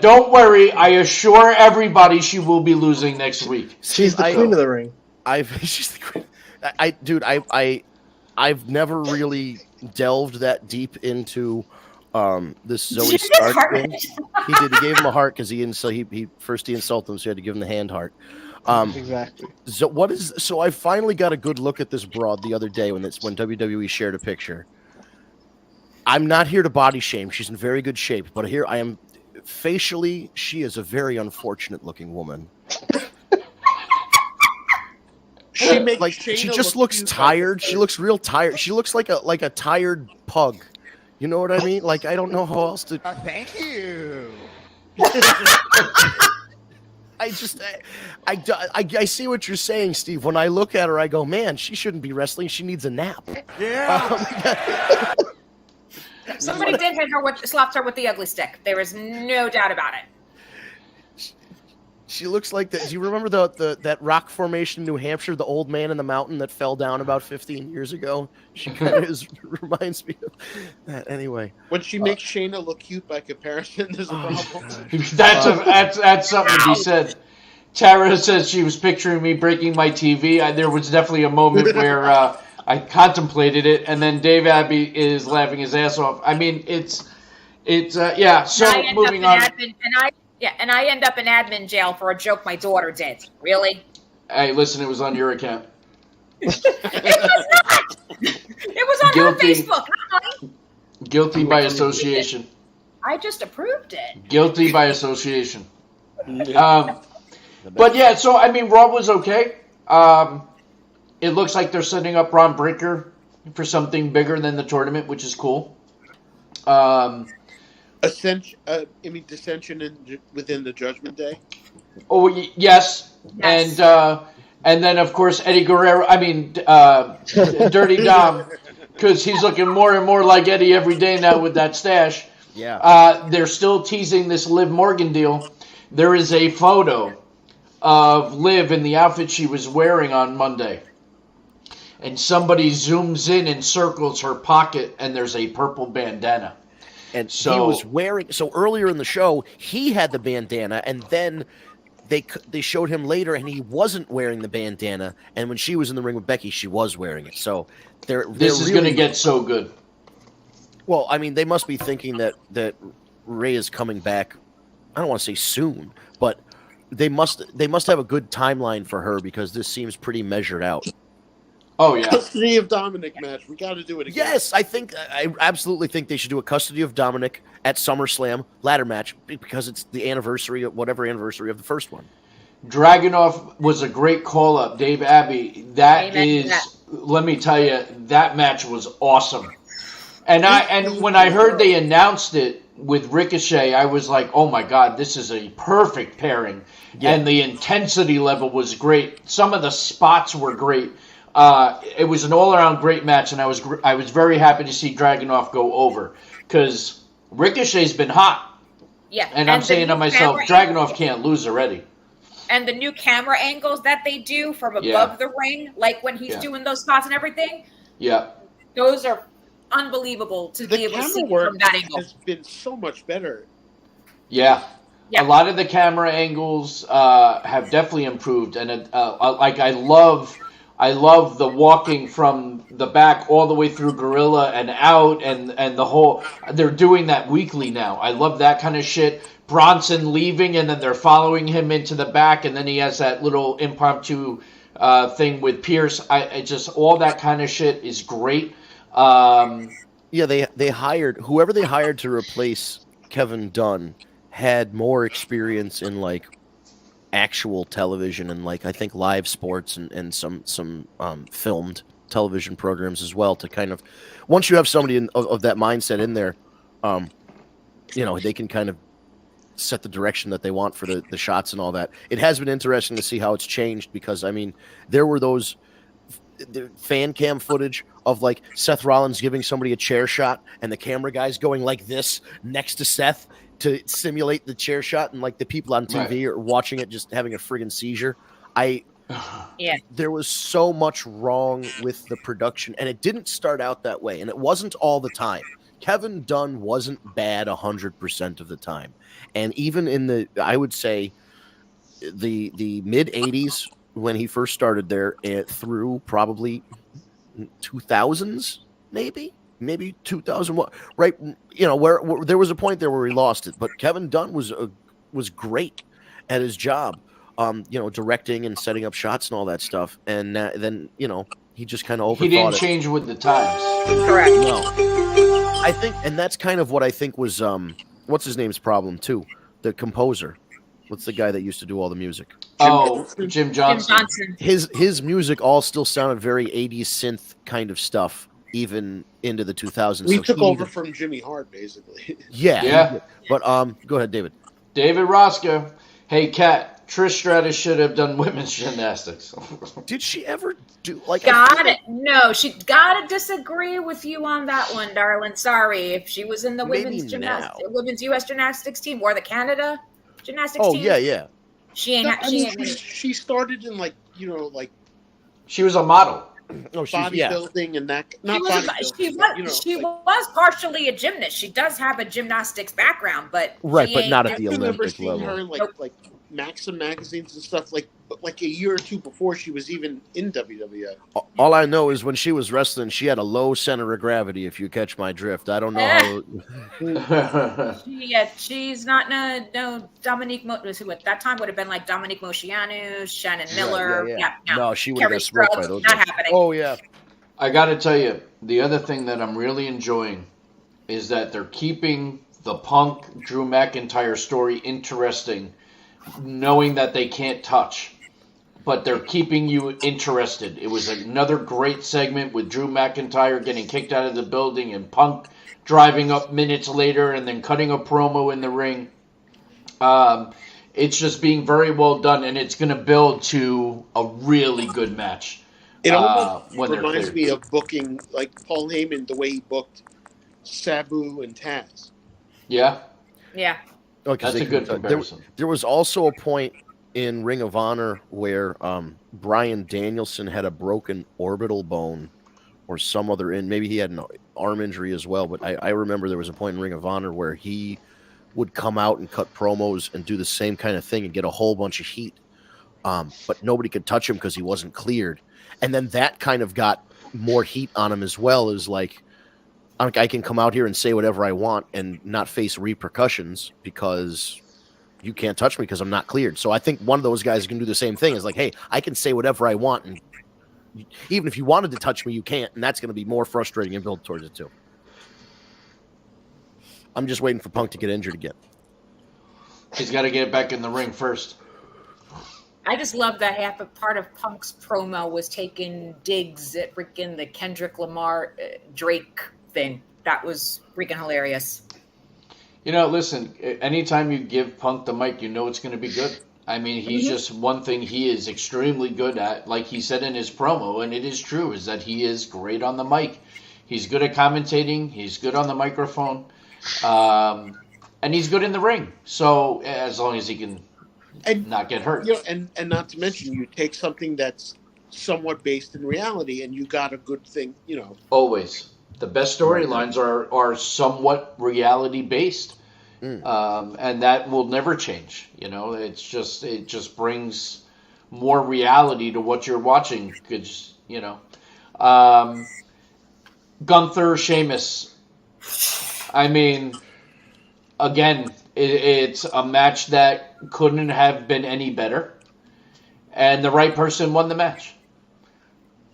don't worry. I assure everybody she will be losing next week. She's the Queen of the Ring. She's the Queen. I've never really delved that deep into this Zoe Stark thing. He did. He gave him a heart because he insulted him, so he had to give him the hand heart. Exactly. So I finally got a good look at this broad the other day when WWE shared a picture. I'm not here to body shame. She's in very good shape, but here I am. Facially, she is a very unfortunate looking woman. She just looks tired. She looks real tired. She looks like a tired pug. You know what I mean? Like, I don't know how else to. Thank you. I see what you're saying, Steve. When I look at her, I go, man, she shouldn't be wrestling. She needs a nap. Yeah. Somebody did hit her slapped her with the ugly stick. There is no doubt about it. She looks like that. Do you remember that rock formation in New Hampshire, the old man in the mountain that fell down about 15 years ago? She kind of reminds me of that. Anyway, when she makes Shayna look cute by comparison, there's a problem. That's something to be said. Tara says she was picturing me breaking my TV. There was definitely a moment where I contemplated it, and then Dave Abbey is laughing his ass off. I mean, it's yeah. So moving on. And I end up in admin jail for a joke my daughter did. Really? Hey, listen, it was on your account. It was not. It was on her Facebook, not mine. Guilty by association. I just approved it. Guilty by association. But yeah, so I mean, Raw was okay. It looks like they're setting up Ron Breakker for something bigger than the tournament, which is cool. Dissension within the Judgment Day. Oh yes. And then of course Eddie Guerrero. I mean, Dirty Dom, because he's looking more and more like Eddie every day now with that stash. Yeah. They're still teasing this Liv Morgan deal. There is a photo of Liv in the outfit she was wearing on Monday, and somebody zooms in and circles her pocket, and there's a purple bandana. And he was wearing. So earlier in the show, he had the bandana, and then they showed him later, and he wasn't wearing the bandana. And when she was in the ring with Becky, she was wearing it. So this is going to get so good. Well, I mean, they must be thinking that Rhea is coming back. I don't want to say soon, but they must have a good timeline for her because this seems pretty measured out. Oh yeah, Custody of Dominic match. We got to do it again. Yes, I absolutely think they should do a Custody of Dominic at SummerSlam ladder match because it's the anniversary of the first one. Dragunov was a great call up, Dave Abbey. Let me tell you, that match was awesome. And when I heard they announced it with Ricochet, I was like, oh my God, this is a perfect pairing. Yeah. And the intensity level was great. Some of the spots were great. It was an all-around great match, and I was very happy to see Dragunov go over because Ricochet's been hot. Yeah, and I'm saying to myself, Dragunov can't lose already. And the new camera angles that they do from above the ring, like when he's doing those spots and everything. Yeah, those are unbelievable to be able to see from that angle. Has been so much better. Yeah. A lot of the camera angles have definitely improved, and I love the walking from the back all the way through Gorilla and out and the whole. They're doing that weekly now. I love that kind of shit. Bronson leaving and then they're following him into the back, and then he has that little impromptu thing with Pierce. I just all that kind of shit is great. Yeah, they hired whoever they hired to replace Kevin Dunn had more experience in like actual television and like I think live sports and some filmed television programs as well to kind of, once you have somebody of that mindset in there, they can kind of set the direction that they want for the shots and all that. It has been interesting to see how it's changed because, I mean, there were those fan cam footage of like Seth Rollins giving somebody a chair shot and the camera guys going like this next to Seth to simulate the chair shot, and like the people on TV are watching it just having a friggin' seizure. There was so much wrong with the production, and it didn't start out that way, and it wasn't all the time. Kevin Dunn wasn't bad 100% of the time. And even in I would say the mid 80s when he first started there through probably 2000s, maybe 2001, right? Where there was a point there where he lost it, but Kevin Dunn was great at his job, directing and setting up shots and all that stuff. And then, he just kind of overthought it. He didn't change with the times. Correct. No. I think, and that's kind of what I think was, what's his name's problem too? The composer. What's the guy that used to do all the music? Jim Johnson. His music all still sounded very 80s synth kind of stuff, even into the 2000s. We took over from Jimmy Hart, basically. Yeah. But go ahead, David. David Roscoe. Hey, Kat, Trish Stratus should have done women's gymnastics. Did she ever do No, she gotta disagree with you on that one, darling. Sorry, if she was in the women's U.S. gymnastics team or the Canada gymnastics team. Oh yeah. She started in she was a model. Bodybuilding and that. She was partially a gymnast. She does have a gymnastics background, but but not at the Olympic level. I've level. never seen her like Maxim magazines and stuff like a year or two before she was even in WWF. All I know is when she was wrestling, she had a low center of gravity. If you catch my drift, I don't know how. She's not no Dominique. Who at that time would have been like Dominique Moceanu, Shannon Miller. No, she would have got smoked by those. Not happening. Oh yeah. I got to tell you, the other thing that I'm really enjoying is that they're keeping the Punk Drew McIntyre story interesting, knowing that they can't touch, but they're keeping you interested. It was another great segment with Drew McIntyre getting kicked out of the building and Punk driving up minutes later and then cutting a promo in the ring. It's just being very well done, and it's going to build to a really good match. It almost reminds me of booking, like Paul Heyman, the way he booked Sabu and Taz. Yeah. Yeah. That's a good comparison. There was also a point in Ring of Honor where Bryan Danielson had a broken orbital bone or some other maybe he had an arm injury as well, but I remember there was a point in Ring of Honor where he would come out and cut promos and do the same kind of thing and get a whole bunch of heat, but nobody could touch him because he wasn't cleared. And then that kind of got more heat on him as well, as like, I can come out here and say whatever I want and not face repercussions because you can't touch me because I'm not cleared. So I think one of those guys can do the same thing. Is like, hey, I can say whatever I want, and even if you wanted to touch me, you can't, and that's going to be more frustrating and build towards it too. I'm just waiting for Punk to get injured again. He's got to get back in the ring first. I just love that half a part of Punk's promo was taking digs at freaking the Kendrick Lamar Drake thing. That was freaking hilarious. Listen, anytime you give Punk the mic, it's going to be good. I mean, he's just one thing he is extremely good at, like he said in his promo, and it is true, is that he is great on the mic. He's good at commentating. He's good on the microphone. And he's good in the ring. So as long as he can not get hurt. And not to mention, you take something that's somewhat based in reality and you got a good thing, Always. The best storylines are somewhat reality based, and that will never change. It just brings more reality to what you're watching. Gunther, Sheamus. I mean, again, it's a match that couldn't have been any better, and the right person won the match.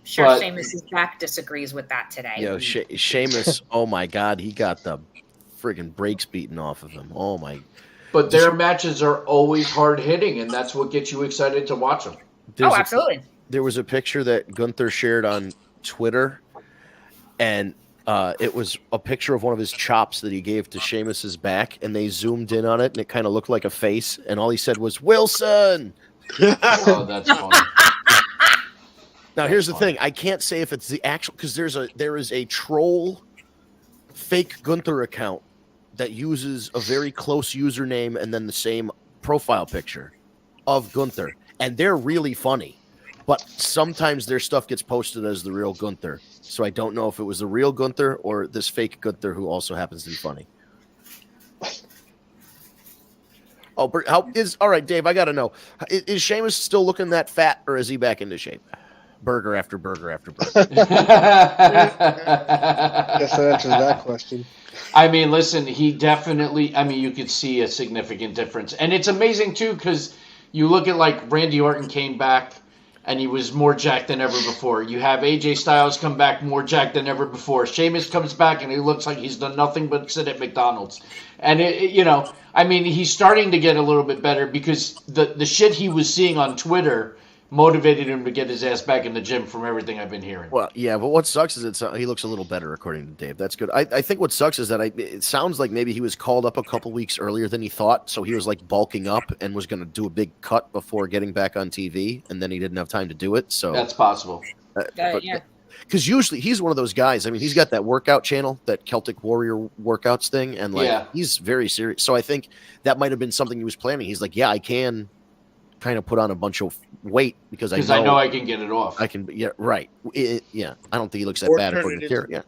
Sure, Sheamus's back disagrees with that today. Sheamus, oh my God, he got the friggin' brakes beaten off of him. Oh my! But their matches are always hard hitting, and that's what gets you excited to watch them. Absolutely. There was a picture that Gunther shared on Twitter, and it was a picture of one of his chops that he gave to Sheamus's back, and they zoomed in on it, and it kind of looked like a face, and all he said was Wilson. Oh, that's funny. Now, here's the thing: I can't say if it's the actual, because there is a troll fake Gunther account that uses a very close username and then the same profile picture of Gunther, and they're really funny. But sometimes their stuff gets posted as the real Gunther, so I don't know if it was the real Gunther or this fake Gunther who also happens to be funny. Oh, all right, Dave? I got to know: is Sheamus still looking that fat, or is he back into shape? Burger after burger after burger. Guess that answers that question. I mean, listen, he definitely, I mean, you could see a significant difference. And it's amazing, too, because you look at, like, Randy Orton came back, and he was more jacked than ever before. You have AJ Styles come back more jacked than ever before. Sheamus comes back, and he looks like he's done nothing but sit at McDonald's. And, I mean, he's starting to get a little bit better because the shit he was seeing on Twitter motivated him to get his ass back in the gym from everything I've been hearing. Well, yeah, but what sucks is he looks a little better, according to Dave. That's good. I think what sucks is that it sounds like maybe he was called up a couple weeks earlier than he thought, so he was like bulking up and was going to do a big cut before getting back on TV, and then he didn't have time to do it. So that's possible. Yeah. Because usually he's one of those guys. I mean, he's got that workout channel, that Celtic Warrior workouts thing, and he's very serious. So I think that might have been something he was planning. He's like, yeah, I can kind of put on a bunch of weight because I know I can get it off. I can, yeah, right. I don't think he looks that bad according to Terry. Yeah.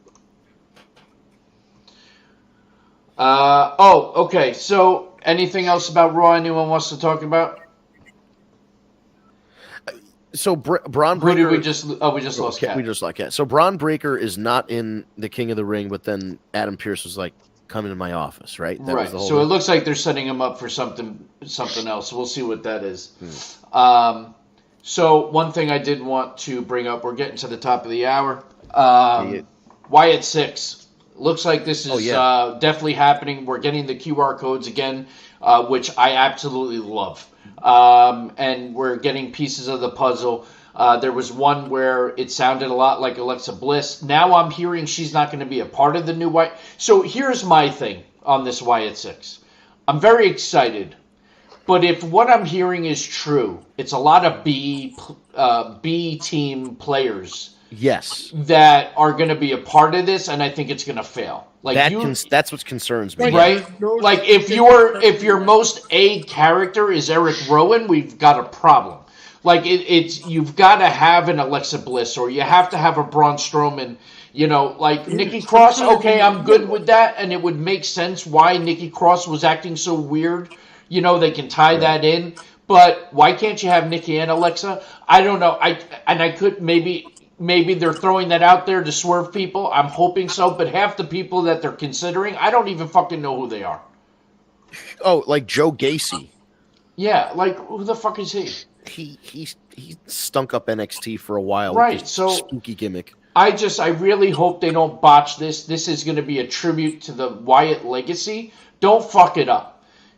Okay. So, anything else about Raw anyone wants to talk about? So Braun Breaker. Who did we just lost Cat. We just lost Cat. So Braun Breaker is not in the King of the Ring, but then Adam Pearce was like, come into my office, right? That right. Was the whole so thing. It looks like they're setting him up for something else. We'll see what that is. So one thing I did want to bring up, we're getting to the top of the hour. Wyatt 6. Looks like this is definitely happening. We're getting the QR codes again, which I absolutely love. And we're getting pieces of the puzzle. There was one where it sounded a lot like Alexa Bliss. Now I'm hearing she's not going to be a part of the new Wyatt. So here's my thing on this Wyatt 6. I'm very excited. But if what I'm hearing is true, it's a lot of B team players. Yes. That are going to be a part of this, and I think it's going to fail. Like that's what concerns me. Right? Like if your most A character is Eric Rowan, we've got a problem. Like it's you've got to have an Alexa Bliss, or you have to have a Braun Strowman. Like Nikki Cross. Okay, I'm good with that, and it would make sense why Nikki Cross was acting so weird. They can tie that in, but why can't you have Nikki and Alexa? I don't know. I could maybe they're throwing that out there to swerve people. I'm hoping so, but half the people that they're considering, I don't even fucking know who they are. Oh, like Joe Gacy. Yeah, like who the fuck is he? He stunk up NXT for a while. Right, with his so spooky gimmick. I really hope they don't botch this. This is going to be a tribute to the Wyatt legacy. Don't fuck it up.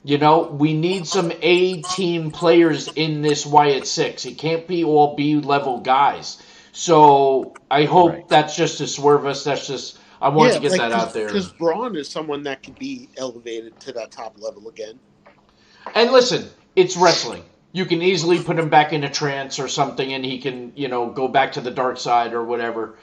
We need some A-team players in this Wyatt 6. It can't be all B-level guys. So I hope that's just to swerve us. That's just I wanted to get that out there. Because Braun is someone that could be elevated to that top level again. And listen, it's wrestling. You can easily put him back in a trance or something, and he can, go back to the dark side or whatever.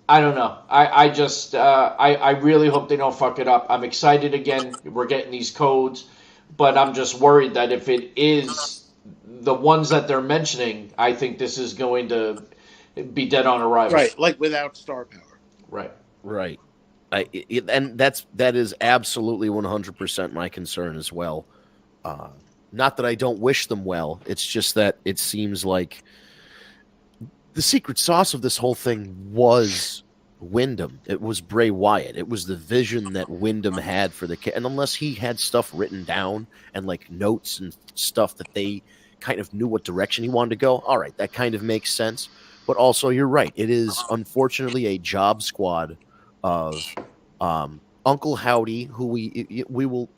I don't know. I just I really hope they don't fuck it up. I'm excited again. We're getting these codes, but I'm just worried that if it is the ones that they're mentioning, I think this is going to be dead on arrival. Right, like without star power. Right. And that is absolutely 100% my concern as well. Not that I don't wish them well. It's just that it seems like the secret sauce of this whole thing was Wyndham. It was Bray Wyatt. It was the vision that Wyndham had for the kid. And unless he had stuff written down and like notes and stuff that they kind of knew what direction he wanted to go, all right, that kind of makes sense. But also, you're right. It is unfortunately a job squad of Uncle Howdy, who we will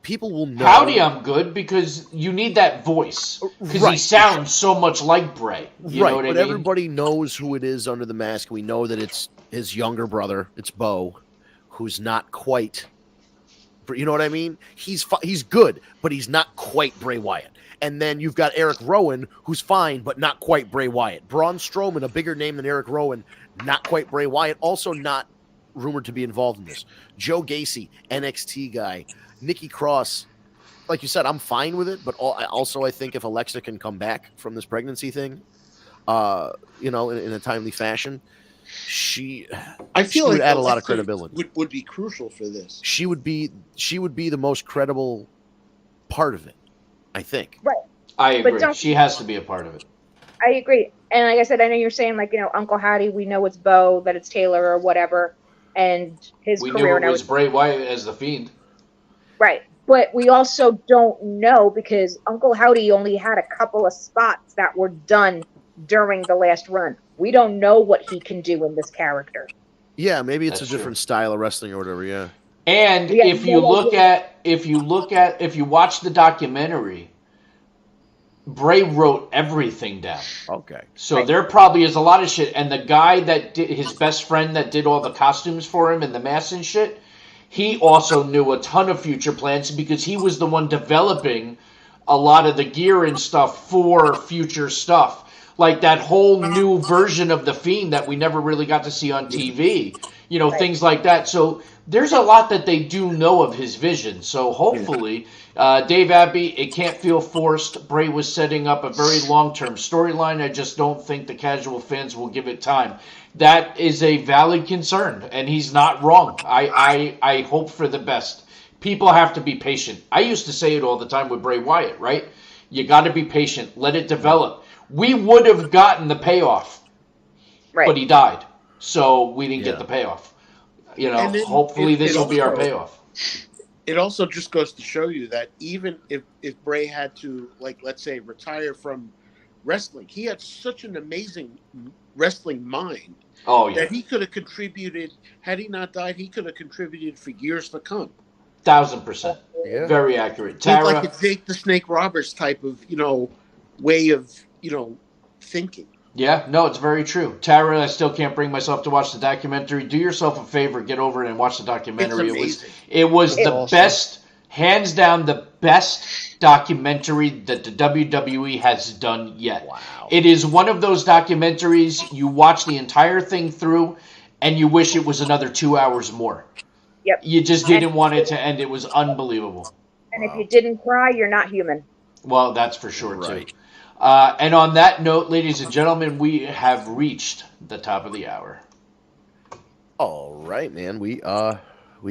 people will know. Howdy, I'm good because you need that voice because he sounds so much like Bray. You know what I mean? Everybody knows who it is under the mask. We know that it's his younger brother. It's Bo, who's not quite. You know what I mean? He's good, but he's not quite Bray Wyatt. And then you've got Eric Rowan, who's fine, but not quite Bray Wyatt. Braun Strowman, a bigger name than Eric Rowan, not quite Bray Wyatt, also not rumored to be involved in this. Joe Gacy, NXT guy. Nikki Cross, like you said, I'm fine with it, but also I think if Alexa can come back from this pregnancy thing, in a timely fashion, she would add a lot of credibility. Would be crucial for this. She would be the most credible part of it, I think. Right. I agree. She has to be a part of it. I agree. And like I said, I know you're saying Uncle Howdy, we know it's Bo, that it's Taylor or whatever, and his we career. We knew it was Bray Wyatt as the Fiend. Right. But we also don't know because Uncle Howdy only had a couple of spots that were done during the last run. We don't know what he can do in this character. Yeah, maybe it's a different style of wrestling or whatever, yeah. And if you watch the documentary, Bray wrote everything down. Okay. So there probably is a lot of shit. And the guy that did his best friend that did all the costumes for him and the masks and shit, he also knew a ton of future plans because he was the one developing a lot of the gear and stuff for future stuff. Like that whole new version of The Fiend that we never really got to see on TV. Things like that. So there's a lot that they do know of his vision. So hopefully, Dave Abbey, it can't feel forced. Bray was setting up a very long-term storyline. I just don't think the casual fans will give it time. That is a valid concern, and he's not wrong. I hope for the best. People have to be patient. I used to say it all the time with Bray Wyatt, right? You got to be patient. Let it develop. We would have gotten the payoff, but he died. So we didn't get the payoff. Hopefully this will be our payoff. It also just goes to show you that even if Bray had to, let's say, retire from wrestling, he had such an amazing wrestling mind that he could have contributed. Had he not died, he could have contributed for years to come. 1000%. Yeah. Very accurate. Tara, like a Jake the Snake Roberts type of, way of, thinking. Yeah, no, it's very true. Tara, I still can't bring myself to watch the documentary. Do yourself a favor, get over it and watch the documentary. It was the best, hands down, the best documentary that the WWE has done yet. Wow. It is one of those documentaries you watch the entire thing through and you wish it was another 2 hours more. Yep. You just didn't want it to end. It was unbelievable. And if you didn't cry, you're not human. Well, that's for sure, too. And on that note, ladies and gentlemen, we have reached the top of the hour. All right, man. We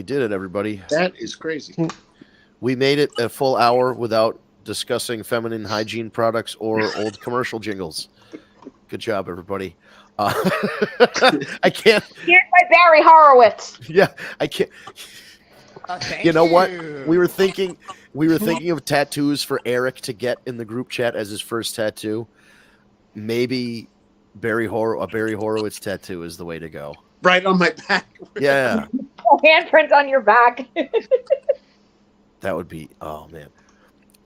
did it, everybody. That is crazy. We made it a full hour without discussing feminine hygiene products or old commercial jingles. Good job, everybody. I can't. Here's my Barry Horowitz. Yeah, I can't. You know what? We were thinking of tattoos for Eric to get in the group chat as his first tattoo. Maybe a Barry Horowitz tattoo is the way to go. Right on my back. Yeah. Handprint on your back. That would be. Oh man.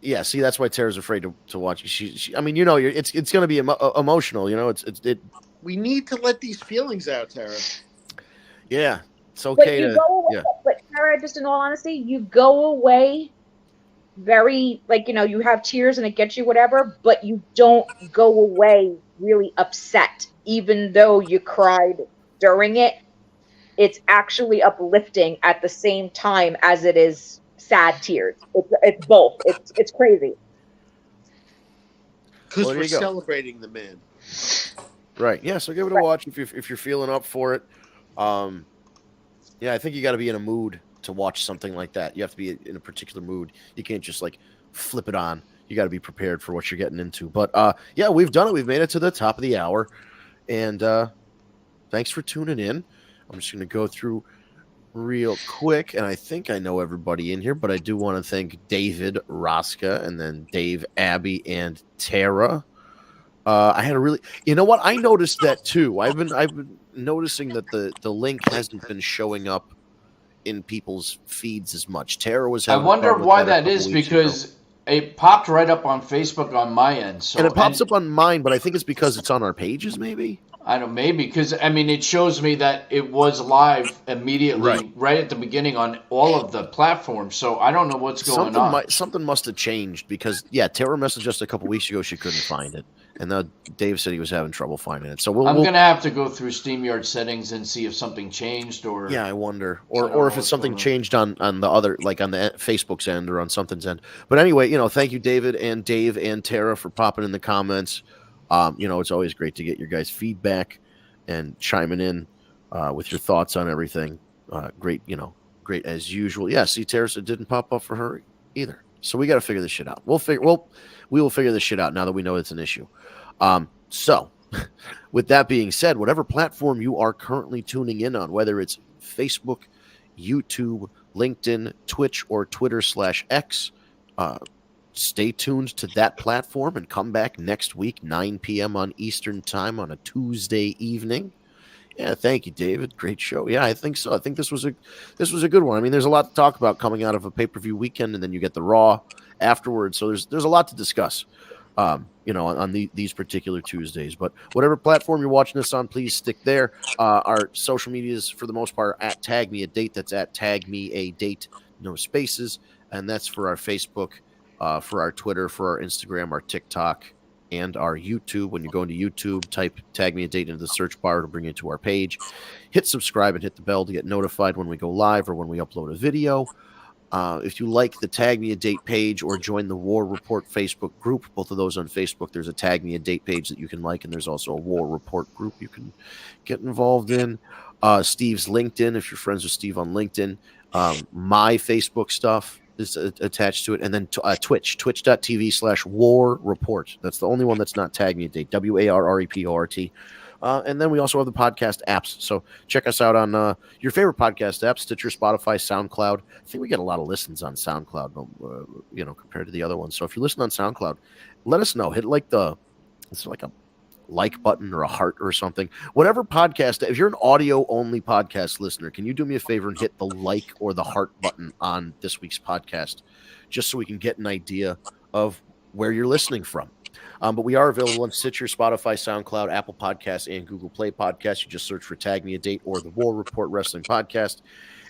Yeah. See, that's why Tara's afraid to watch. She I mean, it's going to be emotional. It. We need to let these feelings out, Tara. Yeah. It's okay But Tara, just in all honesty, you go away very, you have tears and it gets you whatever, but you don't go away really upset, even though you cried during it. It's actually uplifting at the same time as it is sad tears. It's both. It's crazy. Because we're celebrating the man. Right. Yeah. So give it a watch if you're feeling up for it. Yeah, I think you got to be in a mood to watch something like that. You have to be in a particular mood. You can't just flip it on. You got to be prepared for what you're getting into. But yeah, we've done it. We've made it to the top of the hour, and thanks for tuning in. I'm just going to go through real quick, and I think I know everybody in here, but I do want to thank David Rosca and then Dave Abbey and Tara. I had a really, what? I noticed that too. I've been noticing that the link hasn't been showing up in people's feeds as much. Tara was. I wonder why that is, because it popped right up on Facebook on my end. So, and it pops up on mine, but I think it's because it's on our pages, maybe. I don't know, maybe because I mean it shows me that it was live immediately right at the beginning on all of the platforms. So I don't know what's going on. Something must have changed because Tara messaged us a couple weeks ago. She couldn't find it, and now Dave said he was having trouble finding it. So I'm going to have to go through StreamYard settings and see if something changed, or I wonder, or if it's something changed on the other, like on the Facebook's end or on something's end. But anyway, thank you, David and Dave and Tara, for popping in the comments. It's always great to get your guys' feedback and chiming in with your thoughts on everything. Great as usual. Yeah, see, Tara said it didn't pop up for her either. So we got to figure this shit out. We will figure this shit out now that we know it's an issue. So with that being said, whatever platform you are currently tuning in on, whether it's Facebook, YouTube, LinkedIn, Twitch, or Twitter/X, stay tuned to that platform and come back next week, 9 p.m. on Eastern Time on a Tuesday evening. Yeah, thank you, David. Great show. Yeah, I think so. I think this was a good one. I mean, there's a lot to talk about coming out of a pay-per-view weekend, and then you get the Raw afterwards. So there's a lot to discuss, on these particular Tuesdays. But whatever platform you're watching this on, please stick there. Our social medias, for the most part, at Tag Me a Date. That's at Tag Me a Date, no spaces, and that's for our Facebook. For our Twitter, for our Instagram, our TikTok, and our YouTube. When you go into YouTube, type Tag Me a Date into the search bar to bring you to our page. Hit subscribe and hit the bell to get notified when we go live or when we upload a video. If you like the Tag Me a Date page or join the War Report Facebook group, both of those on Facebook, there's a Tag Me a Date page that you can like, and there's also a War Report group you can get involved in. Steve's LinkedIn, if you're friends with Steve on LinkedIn. My Facebook stuff is attached to it, and then twitch.tv/War Report. That's the only one that's not Tag Me a Date, WARREPORT. And then we also have the podcast apps. So check us out on your favorite podcast apps, Stitcher, Spotify, SoundCloud. I think we get a lot of listens on SoundCloud, compared to the other ones. So if you listen on SoundCloud, let us know. Hit it's like a like button or a heart or something. Whatever podcast, if you're an audio only podcast listener, can you do me a favor and hit the like or the heart button on this week's podcast, just so we can get an idea of where you're listening from. But we are available on Stitcher, Spotify, SoundCloud, Apple Podcasts, and Google Play Podcasts. You just search for Tag Me a Date or the War Report Wrestling Podcast,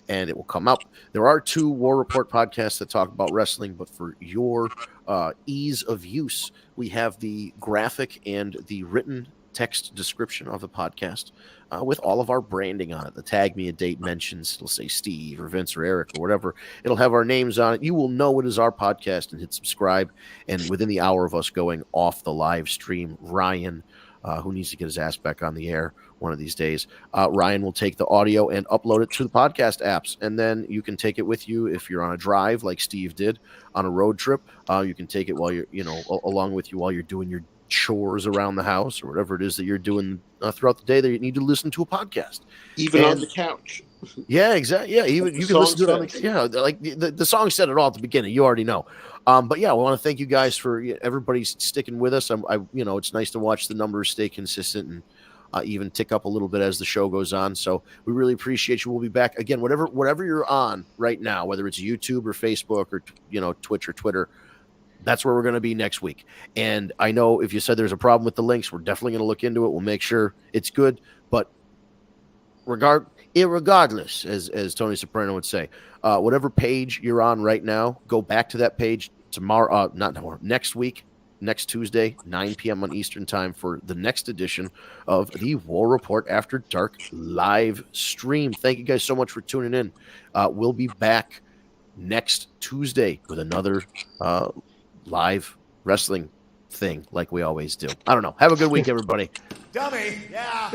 and it will come up. There are 2 War Report podcasts that talk about wrestling, but for your ease of use, we have the graphic and the written text description of the podcast with all of our branding on it. The Tag Me a Date mentions, it'll say Steve or Vince or Eric or whatever. It'll have our names on it. You will know it is our podcast and hit subscribe. And within the hour of us going off the live stream, Ryan, who needs to get his ass back on the air one of these days, Ryan will take the audio and upload it to the podcast apps. And then you can take it with you if you're on a drive like Steve did on a road trip. You can take it while you're, along with you while you're doing your chores around the house or whatever it is that you're doing throughout the day that you need to listen to a podcast. Even on the couch. Yeah, exactly. Yeah, even you can listen to it on the like the song said it all at the beginning. You already know. But yeah, we want to thank you guys for everybody sticking with us. It's nice to watch the numbers stay consistent and even tick up a little bit as the show goes on. So we really appreciate you. We'll be back again, whatever you're on right now, whether it's YouTube or Facebook or Twitch or Twitter. That's where we're going to be next week. And I know if you said there's a problem with the links, we're definitely going to look into it. We'll make sure it's good. But irregardless, as Tony Soprano would say, whatever page you're on right now, go back to that page next week, next Tuesday, 9 p.m. on Eastern Time for the next edition of the War Report After Dark live stream. Thank you guys so much for tuning in. We'll be back next Tuesday with another live wrestling thing like we always do. I don't know. Have a good week, everybody. Dummy. Yeah.